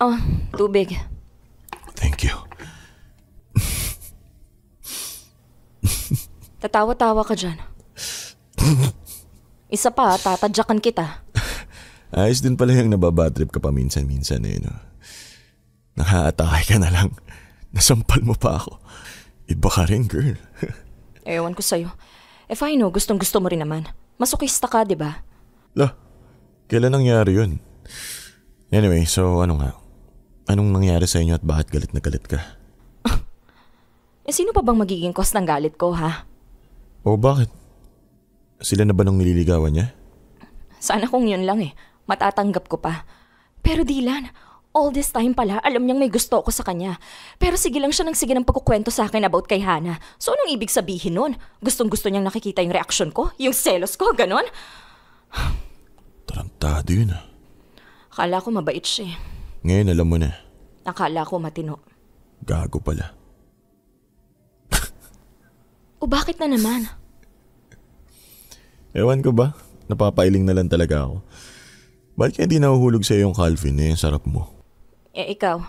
Oh, tubig. Thank you. Tatawa-tawa ka dyan. Isa pa, tatadyakan kita. Ayos din pala yung nababatrip ka pa minsan-minsan eh, no? Nakaatake ka na lang. Nasampal mo pa ako. Iba ka rin, girl. Ewan ko sa'yo. If I know, gustong-gusto mo rin naman. Masokista ka, di ba? Lah, kailan nangyari yun? Anyway, so ano nga? Anong nangyari sa inyo at bakit galit na galit ka? Sino pa bang magiging cause ng galit ko, ha? O bakit? Sila na ba nang nililigawan niya? Sana kung yun lang eh. Matatanggap ko pa. Pero Dylan, all this time pala, alam niyang may gusto ako sa kanya. Pero sige lang siya ng sige ng pagkukwento sa akin about kay Hana. So anong ibig sabihin nun? Gustong-gusto niyang nakikita yung reaksyon ko? Yung selos ko? Ganon? Tarantado yun ah. Akala ko mabait siya eh. Ngayon alam mo na. Akala ko matino. Gago pala. O bakit na naman? Ewan ko ba? Napapailing na lang talaga ako. Bakit kaya di nahuhulog sa yung Calvin eh? Sarap mo. Eh ikaw,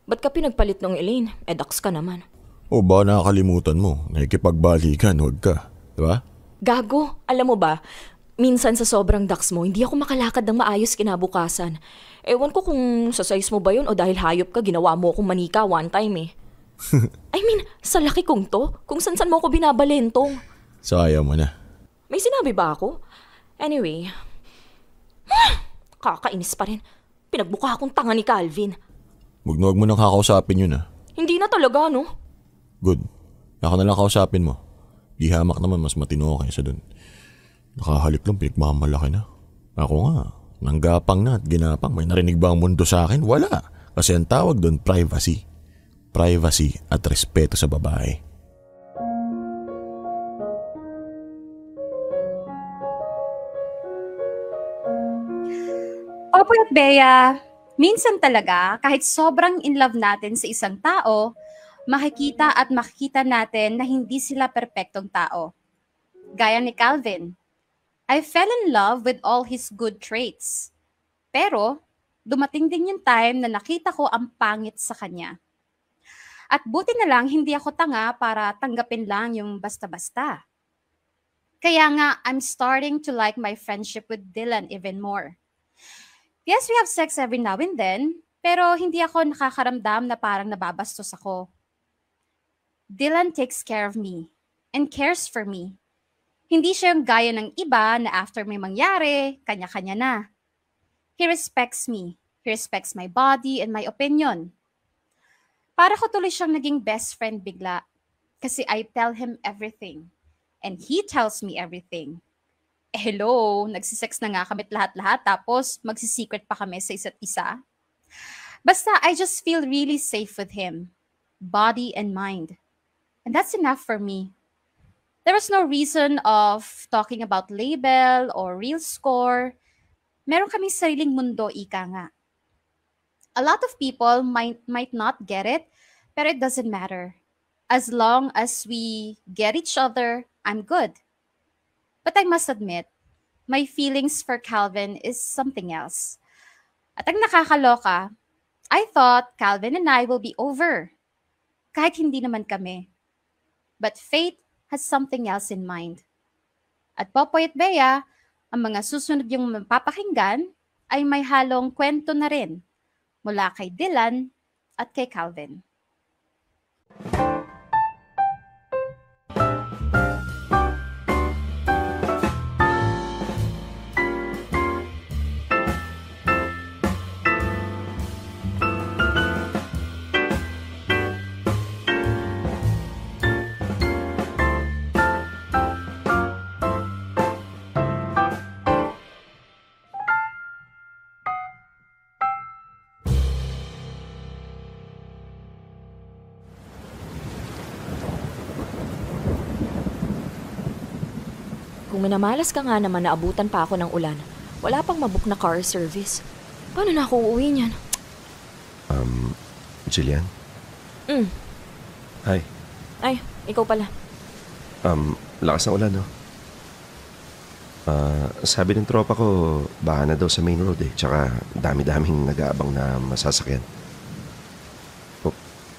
ba't ka pinagpalit ng Elaine? Dax ka naman. O ba nakakalimutan mo? Nakikipagbalikan, huwag ka. Diba? Gago, alam mo ba? Minsan sa sobrang dax mo, hindi ako makalakad ng maayos kinabukasan. Ewan ko kung sa size mo ba yun o dahil hayop ka, ginawa mo akong manika one time eh. I mean, sa laki kong to, kung san-san mo ako binabalentong. So ayaw mo na. May sinabi ba ako? Anyway, kakainis pa rin. Pinagbuka akong tanga ni Calvin. Huwag mo nang kakausapin yun ah. Hindi na talaga, no? Good. Ako na lang kausapin mo. Di hamak naman, mas matino kaysa dun. Nakahalik lang, pinagmamalaki na. Ako nga, nanggapang na at ginapang. May narinig ba ang mundo sa akin? Wala. Kasi ang tawag dun, privacy. Privacy at respeto sa babae. Opo at Bea, minsan talaga kahit sobrang in love natin sa isang tao, makikita at makikita natin na hindi sila perpektong tao. Gaya ni Calvin. I fell in love with all his good traits. Pero, dumating din yung time na nakita ko ang pangit sa kanya. At buti na lang hindi ako tanga para tanggapin lang yung basta-basta. Kaya nga, I'm starting to like my friendship with Dylan even more. Yes, we have sex every now and then, pero hindi ako nakakaramdam na parang nababastos ako. Dylan takes care of me and cares for me. Hindi siya yung gaya ng iba na after may mangyari, kanya-kanya na. He respects me. He respects my body and my opinion. Para ko tuloy siyang naging best friend bigla kasi I tell him everything and he tells me everything. Hello, nagsisex na nga kami't lahat-lahat tapos magsisecret pa kami sa isa't isa. Basta I just feel really safe with him, body and mind. And that's enough for me. There was no reason of talking about label or real score. Meron kaming sariling mundo, ika nga. A lot of people might not get it, but it doesn't matter. As long as we get each other, I'm good. But I must admit, my feelings for Calvin is something else. At ang nakakaloka, I thought Calvin and I will be over. Kahit hindi naman kami. But fate has something else in mind. At Popoy at Bea, ang mga susunod yung mapapakinggan ay may halong kwento na rin mula kay Dylan at kay Calvin. Kung minamalas ka nga naman na abutan pa ako ng ulan, wala pang mabook na car service. Paano na ako uuwi niyan? Jillian? Hi. Ay, ikaw pala. Lakas ng ulan, no? Sabi ng tropa ko, baka na daw sa main road eh. Tsaka dami-daming nag-aabang na masasakyan.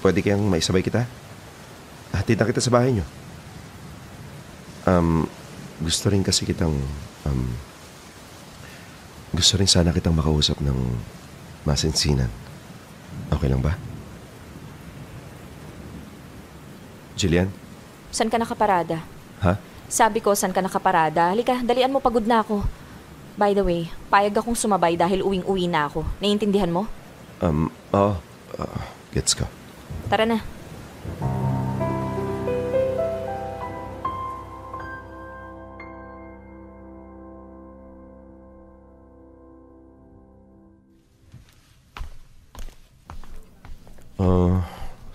Pwede kayang maisabay kita? Hatid na kita sa bahay niyo. Gusto rin kasi kitang... gusto rin sana kitang makausap ng masinsinan. Okay lang ba? Jillian? San ka nakaparada? Ha? Sabi ko, san ka nakaparada? Halika, dalian mo, pagod na ako. By the way, payag akong sumabay dahil uwing-uwi na ako. Naiintindihan mo? Oo. Gets ko. Tara na.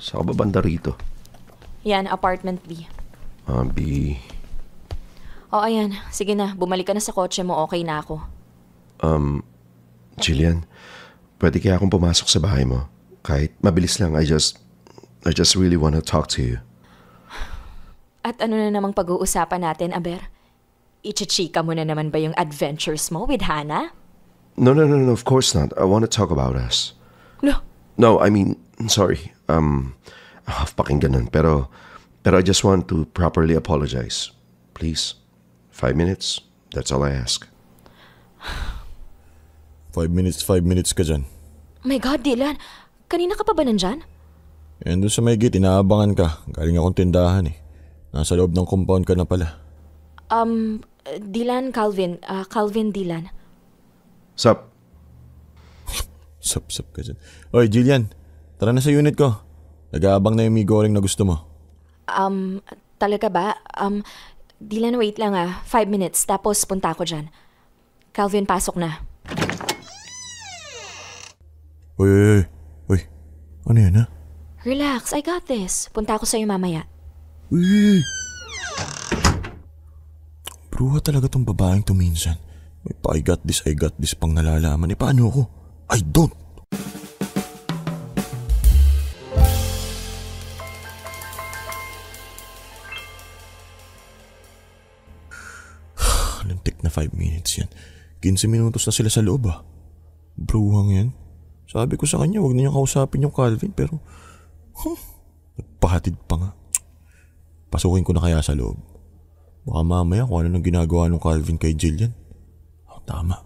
Saan ka ba banda rito? Yan, apartment B. B. O, ayan. Sige na, bumalik ka na sa kotse mo, okay na ako. Jillian, pwede kaya akong pumasok sa bahay mo? Kahit mabilis lang, I just really wanna talk to you. At ano na namang pag-uusapan natin, Aber? Ichichika mo na naman ba yung adventures mo with Hannah? No, of course not. I wanna talk about us. No, I mean, sorry. Fucking ganun. Pero I just want to properly apologize. Please. 5 minutes. That's all I ask. 5 minutes ka dyan. my God, Dylan. Kanina ka pa ba nandyan? And doon sa may gate, inaabangan ka. Galing akong tindahan eh. Nasa loob ng compound ka na pala. Dylan, Calvin. Calvin, Dylan. Sup? Sup ka dyan. Oy, Jillian. Tara na sa unit ko. Nag-aabang na yung migoring na gusto mo. Talaga ba? Dylan, wait lang 5 minutes, tapos punta ako dyan. Calvin, pasok na. Uy. Ano yan, ha? Relax, I got this. Punta ako sa'yo mamaya. Uy! Bruha talaga tong babaeng to minsan. May pa I got this pang nalalaman. Paano ako? I don't! Lantik na 5 minutes yan. 15 minutos na sila sa loob Bruhang yan. Sabi ko sa kanya, wag na niyang kausapin yung Calvin, pero nagpahatid pa nga. Pasukin ko na kaya sa loob. Baka mamaya kung ano nang ginagawa ng Calvin kay Jillian. Tama.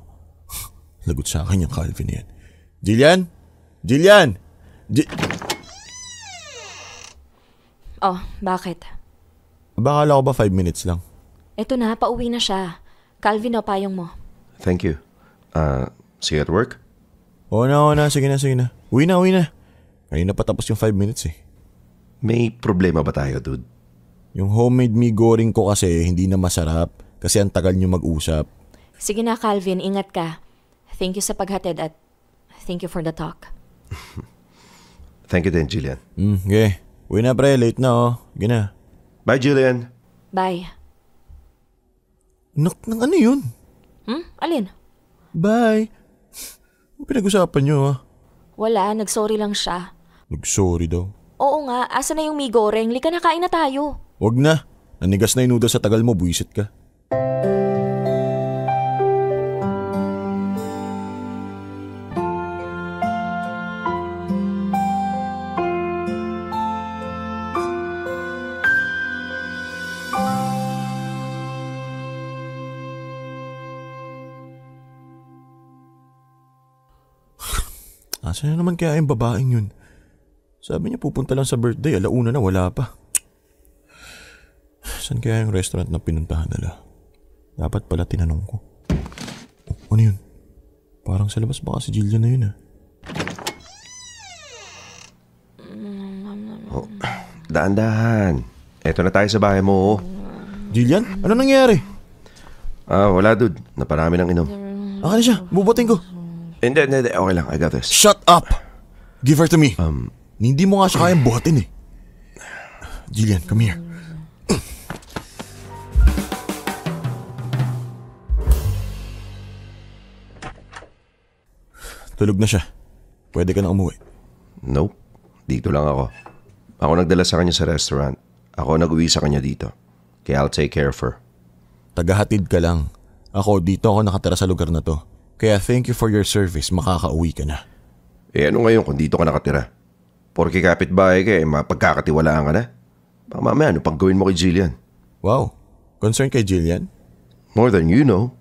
Lagot sa akin yung Calvin yan. Jillian! Oh, bakit? Bakala ko ba 5 minutes lang? Eto na, pauwi na siya. Calvin, payong mo. Thank you. See you at work? Oo na. Sige na. Uwi na. Kanina pa tapos yung 5 minutes eh. May problema ba tayo, dude? Yung homemade migoring ko kasi hindi na masarap kasi ang tagal nyo mag-usap. Sige na, Calvin, ingat ka. Thank you sa paghatid at thank you for the talk. Thank you din, Jillian. Okay. Uwi na pre, late na Sige na. Bye, Jillian. Bye. Nang ano yun? Alin? Bye. Ano pinag-usapan nyo Wala, nagsorry lang siya. Nag-sorry daw. Oo nga, asa na yung migoreng? Lika na, kain na tayo. Wag na. Nanigas na yung noodles sa tagal mo, buwisit ka. Asan na naman kaya yung babaeng yun? Sabi niya pupunta lang sa birthday, 1:00 na wala pa. Saan kaya yung restaurant na pinuntahan nila? Dapat pala tinanong ko. Ano yun? Parang sa labas baka si Jillian na yun Daan-dahan. Eto na tayo sa bahay mo. Jillian? Ano nangyari? Wala, dude. Naparami ng inom. Aka na siya, bubutin ko. Hindi. Okay lang, I got this. Shut up! Give her to me. Hindi mo nga siya kayang buhatin Jillian, come here. Tulog na siya. Pwede ka na umuwi. Nope. Dito lang ako. Ako nagdala sa kanya sa restaurant. Ako nag-uwi sa kanya dito. Kaya I'll take care of her. Tagahatid ka lang. Ako, dito ako nakatira sa lugar na to. Kaya thank you for your service, makakauwi ka na. Ano ngayon kung dito ka nakatira? Porke kapitbahay ka mapagkakatiwalaan ka na? Baka mamaya ano pang gawin mo kay Jillian? Wow, concern kay Jillian? More than you know.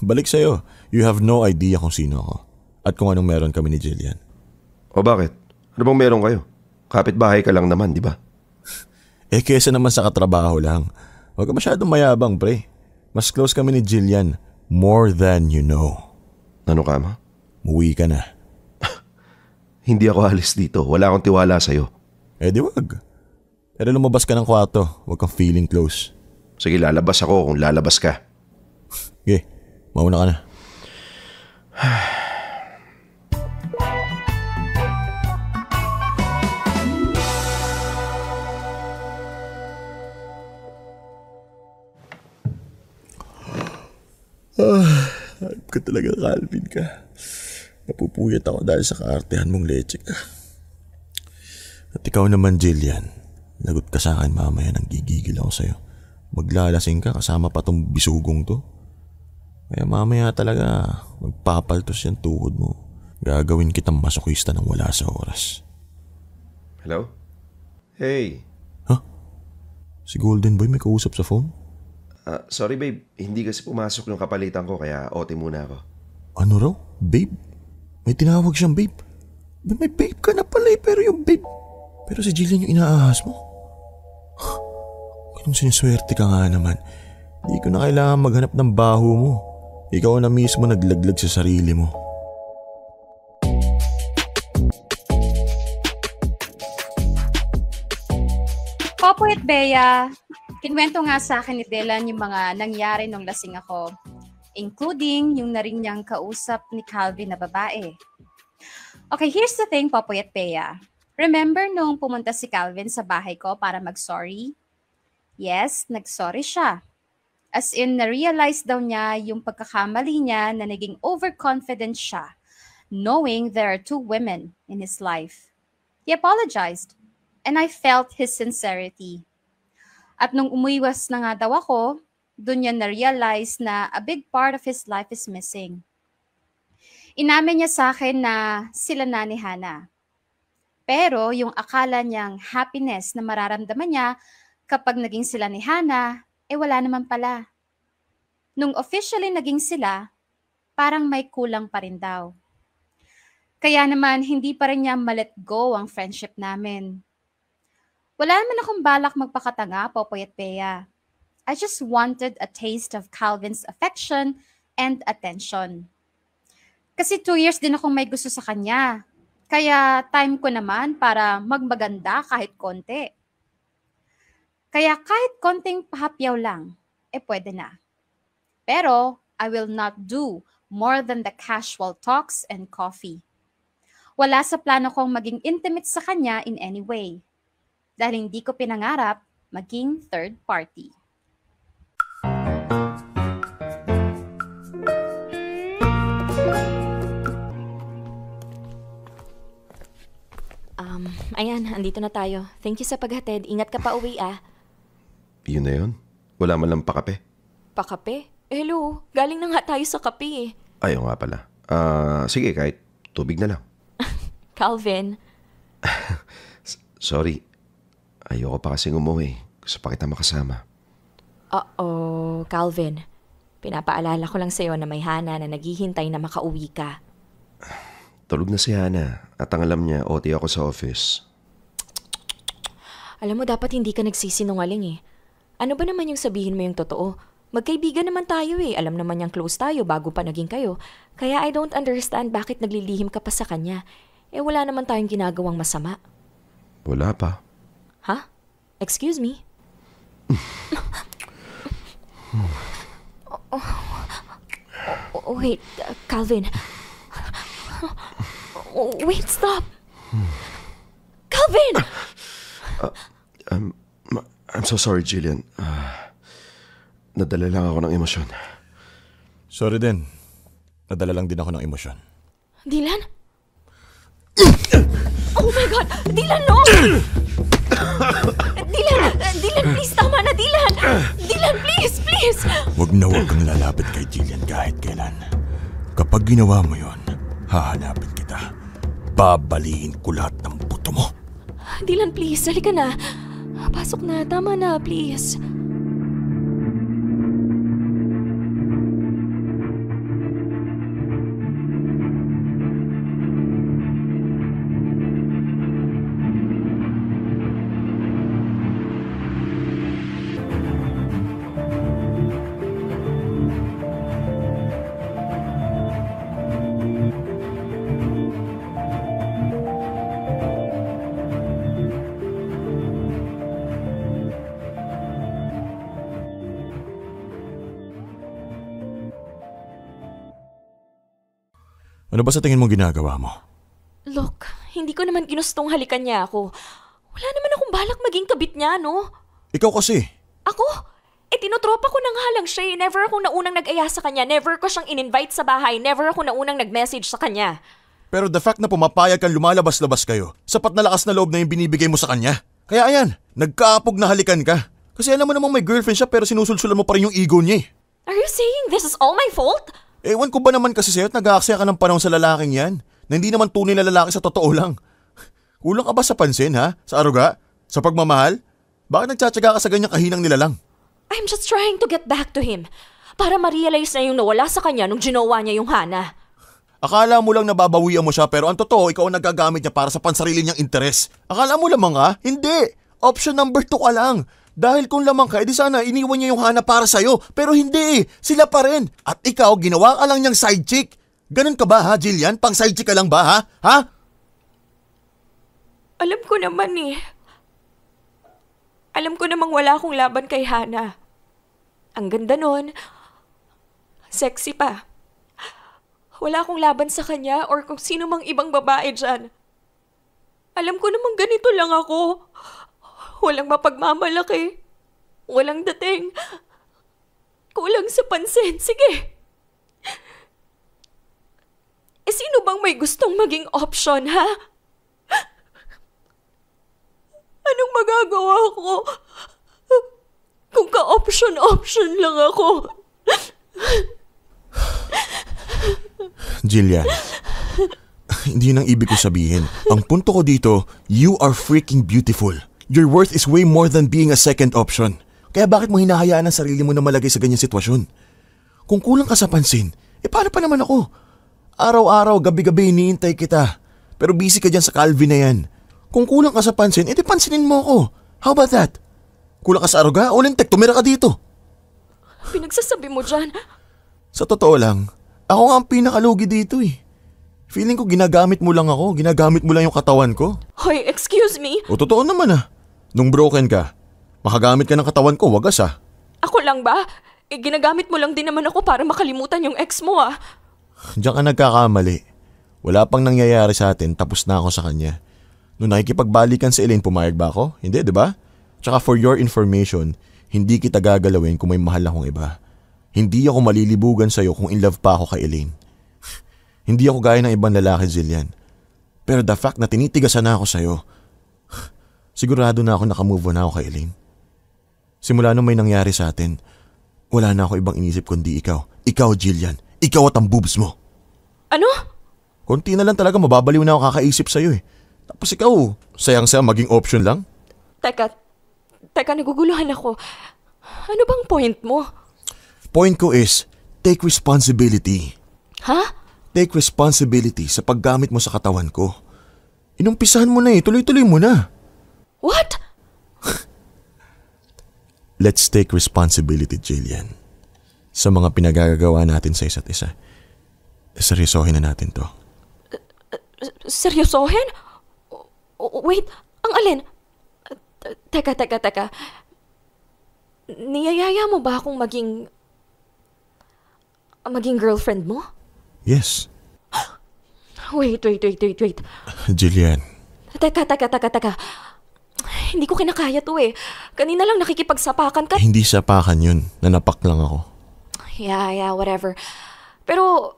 Balik sa'yo, you have no idea kung sino ako. At kung anong meron kami ni Jillian. O bakit? Ano bang meron kayo? Kapitbahay ka lang naman, di ba? Kesa naman sa katrabaho lang. Huwag ka masyadong mayabang, pre. Mas close kami ni Jillian. More than you know. Ano ka ma? Muwi ka na. Hindi ako alis dito. Wala akong tiwala sa'yo. Di wag. Pero lumabas ka ng kwarto. Huwag kang feeling close. Sige, lalabas ako kung lalabas ka. Okay, mauna ka na. Hype ka talaga, Calvin ka. Napupuyat ako dahil sa kaartehan mong leche ka. At ikaw naman, Jillian. Lagot ka sa akin mamaya nang gigigil ako sa'yo. Maglalasing ka kasama pa tong bisugong to. Kaya mamaya talaga magpapaltos yung tuhod mo. Gagawin kitang masokista nang wala sa oras. Hello? Hey. Si Golden Boy may kausap sa phone? Sorry babe, hindi kasi pumasok yung kapalitan ko kaya OT muna ako. Ano raw? Babe? May tinawag siyang babe. May babe ka na pala pero yung babe. Pero si Jillian yung inaahas mo. Anong siniswerte ka nga naman. Di ko na kailangan maghanap ng baho mo. Ikaw na mismo naglaglag sa sarili mo. Popoy at Bea, kinwento nga sa akin ni Dylan yung mga nangyari nung lasing ako, including yung naring niyang kausap ni Calvin na babae. Okay, here's the thing, Popoy at Bea. Remember nung pumunta si Calvin sa bahay ko para mag-sorry? Yes, nag-sorry siya. As in, na-realize daw niya yung pagkakamali niya na naging overconfident siya, knowing there are 2 women in his life. He apologized, and I felt his sincerity. At nung umuiwas na nga daw ako, dun niya na-realize na a big part of his life is missing. Inamin niya sa akin na sila na ni Hana. Pero yung akala niyang happiness na mararamdaman niya kapag naging sila ni Hana, wala naman pala. Nung officially naging sila, parang may kulang pa rin daw. Kaya naman hindi pa rin niya ma-let go ang friendship namin. Wala naman akong balak magpakatanga, Popoy at Bea. I just wanted a taste of Calvin's affection and attention. Kasi 2 years din akong may gusto sa kanya. Kaya time ko naman para magmaganda kahit konti. Kaya kahit konting pahapyaw lang, pwede na. Pero I will not do more than the casual talks and coffee. Wala sa plano kong maging intimate sa kanya in any way. Dahil hindi ko pinangarap maging third party. Ayan, andito na tayo. Thank you sa paghatid. Ingat ka pa uwi Yun na yun? Wala man lang pakape? Pakape? Hello, galing na nga tayo sa kape Ayaw nga pala. Sige, kahit tubig na lang. Calvin. Sorry. Ayoko pa kasing umuwi. Gusto pa kita makasama. Calvin. Pinapaalala ko lang sa'yo na may Hana na naghihintay na makauwi ka. Tulog na si Hana at ang alam niya, OT ako sa office. Alam mo, dapat hindi ka nagsisinungaling Ano ba naman yung sabihin mo yung totoo? Magkaibigan naman tayo Alam naman niyang close tayo bago pa naging kayo. Kaya I don't understand bakit naglilihim ka pa sa kanya. Wala naman tayong ginagawang masama. Wala pa. Ha? Excuse me? Wait, Calvin. Wait, stop. Calvin! I'm so sorry, Jillian. Nadala lang ako ng emosyon. Sorry din. Nadala lang din ako ng emosyon. Dylan? Oh my God! Dylan, no! Dylan, please, tama na, Dylan! Dylan, please, please! Huwag na huwag kang lalapit kay Jillian kahit kailan. Kapag ginawa mo yon, hahanapin kita. Babaliin ko lahat ng buto mo. Dylan, please, halika na. Pasok na, tama na, please. Ano ba sa tingin mo ginagawa mo? Look, hindi ko naman ginustong halikan niya ako. Wala naman akong balak maging kabit niya, no? Ikaw kasi. Ako? Tinutropa ko na nga lang siya eh. Never akong naunang nag-aya sa kanya. Never ko siyang in-invite sa bahay. Never ako naunang nag-message sa kanya. Pero the fact na pumapayag kang lumalabas-labas kayo, sapat na lakas na loob na yung binibigay mo sa kanya. Kaya ayan, nagkaapog na halikan ka. Kasi alam mo namang may girlfriend siya pero sinusulsulan mo pa rin yung ego niya eh. Are you saying this is all my fault? Ewan ko ba naman kasi sa'yo at nag-aaksaya ka ng panahon sa lalaking yan na hindi naman tunay na lalaki sa totoo lang. Kulang ka ba sa pansin ha? Sa aruga? Sa pagmamahal? Bakit nagtsatsaga ka sa ganyang kahinang nilalang? I'm just trying to get back to him. Para ma-realize na yung nawala sa kanya nung ginawa niya yung Hana. Akala mo lang nababawian mo siya pero ang totoo ikaw ang nagagamit niya para sa pansarili niyang interes. Akala mo lamang ha? Hindi! Option number 2 ka lang. Dahil kung lamang ka, edi sana iniwan niya yung Hana para sa'yo. Pero hindi, sila pa rin. At ikaw, ginawa ka lang niyang side chick. Ganun ka ba ha, Jillian? Pang side chick ka lang ba ha? Ha? Alam ko naman eh. Alam ko namang wala akong laban kay Hana. Ang ganda nun. Sexy pa. Wala akong laban sa kanya or kung sino mang ibang babae dyan. Alam ko namang ganito lang ako. Walang mapagmamalaki. Walang dating. Kulang sa pansin. Sige. Sino bang may gustong maging option, ha? Anong magagawa ko? Kung ka-option lang ako. Jillian, hindi yun ang ibig ko sabihin. Ang punto ko dito, you are freaking beautiful. Your worth is way more than being a second option. Kaya bakit mo hinahayaan ang sarili mo na malagay sa ganyang sitwasyon? Kung kulang ka sa pansin, paano pa naman ako? Araw-araw, gabi-gabi iniintay kita. Pero busy ka dyan sa Calvin na yan. Kung kulang ka sa pansin, pansinin mo ako. How about that? Kulang ka sa aruga? O lintek, tumira ka dito. Pinagsasabi mo dyan. Sa totoo lang, ako nga ang pinakalugi dito eh. Feeling ko ginagamit mo lang ako, ginagamit mo lang yung katawan ko. Hoy, excuse me? O totoo naman ah. Nung broken ka, makagamit ka ng katawan ko, wagas ah. Ako lang ba? Ginagamit mo lang din naman ako para makalimutan yung ex mo ah. Diyan ka nagkakamali. Wala pang nangyayari sa atin, tapos na ako sa kanya. Nung nakikipagbalikan si Elaine, pumayag ba ako? Hindi, di ba? Tsaka for your information, hindi kita gagalawin kung may mahal akong iba. Hindi ako malilibugan sa'yo kung in love pa ako kay Elaine. Hindi ako gaya ng ibang lalaki, Jillian. Pero the fact na tinitigasan na ako sa'yo, sigurado na ako nakamove on na ako kay Elaine. Simula nung may nangyari sa atin, wala na ako ibang inisip kundi ikaw. Ikaw, Jillian. Ikaw at ang boobs mo. Ano? Konti na lang talaga mababaliw na ako kakaisip sa'yo eh. Tapos ikaw, sayang-sayang maging option lang. Teka, naguguluhan ako. Ano bang point mo? Point ko is, take responsibility. Ha? Take responsibility sa paggamit mo sa katawan ko. Inumpisahan mo na eh, tuloy-tuloy mo na. What? Let's take responsibility, Jillian. Sa mga pinagagawa natin sa isa't isa. Seryosohin na natin to. Seryosohin? Wait, ang alin? Teka. Niyayaya mo ba akong maging girlfriend mo? Yes. Wait. Jillian. Teka. Hindi ko kinakaya to eh. Kanina lang nakikipagsapakan ka. Hindi sapakan yun. Nanapak lang ako. Yeah, whatever. Pero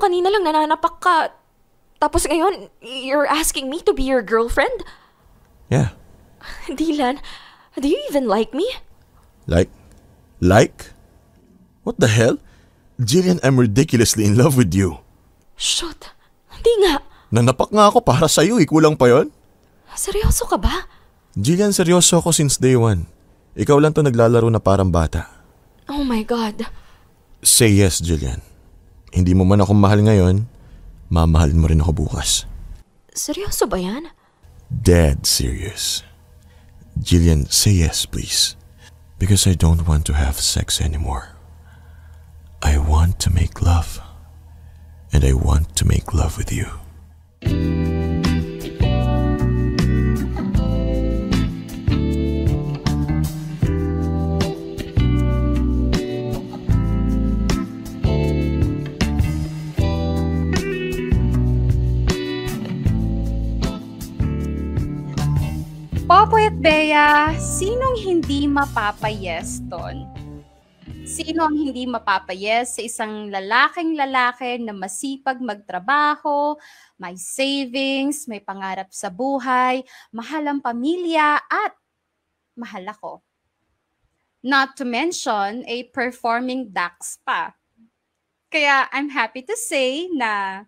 kanina lang nananapak ka. Tapos ngayon, you're asking me to be your girlfriend? Yeah. Dylan, do you even like me? Like? What the hell? Jillian, I'm ridiculously in love with you. Shoot, hindi nga. Nanapak nga ako para sa'yo, kulang pa yon. Seryoso ka ba? Jillian, seryoso ako since day one. Ikaw lang to naglalaro na parang bata. Oh my God. Say yes, Jillian. Hindi mo man ako mahal ngayon, mamahalin mo rin ako bukas. Seryoso ba yan? Dead serious. Jillian, say yes, please. Because I don't want to have sex anymore. I want to make love. And I want to make love with you. Popoy at Bea, sinong hindi mapapayes doon? Sino ang hindi mapapayes sa isang lalaki na masipag magtrabaho, may savings, may pangarap sa buhay, mahal ang pamilya at mahal ako? Not to mention a performing DAX pa. Kaya I'm happy to say na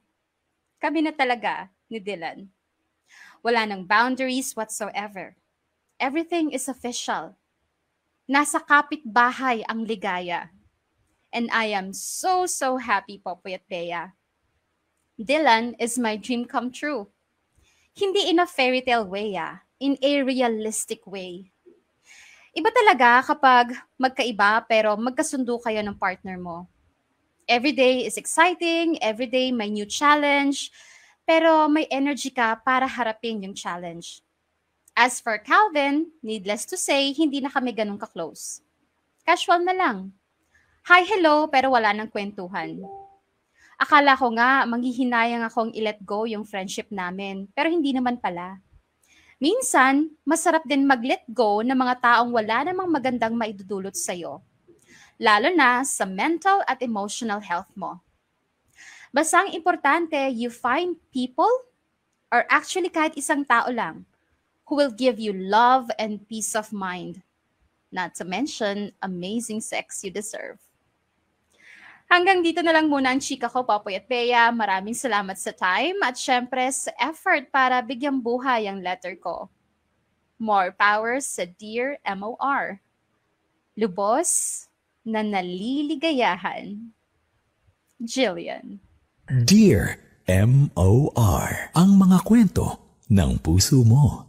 kami na talaga ni Dylan. Wala nang boundaries whatsoever. Everything is official. Nasa kapitbahay ang ligaya. And I am so happy, Popoy at Bea. Dylan is my dream come true. Hindi in a fairy tale way, in a realistic way. Iba talaga kapag magkaiba pero magkasundo kayo ng partner mo. Every day is exciting, every day may new challenge, pero may energy ka para harapin yung challenge. As for Calvin, needless to say, hindi na kami ganun ka-close. Casual na lang. Hi, hello, pero wala nang kwentuhan. Akala ko nga, manghihinayang akong i-let go yung friendship namin, pero hindi naman pala. Minsan, masarap din mag-let go ng mga taong wala namang magandang maidudulot sa'yo. Lalo na sa mental at emotional health mo. Basta ang importante, you find people, or actually kahit isang tao lang, who will give you love and peace of mind. Not to mention, amazing sex you deserve. Hanggang dito na lang muna ang chika ko, Popoy at Bea. Maraming salamat sa time at syempre sa effort para bigyang buhay ang letter ko. More power sa Dear MOR. Lubos na naliligayahan. Jillian. Dear MOR, ang mga kwento ng puso mo.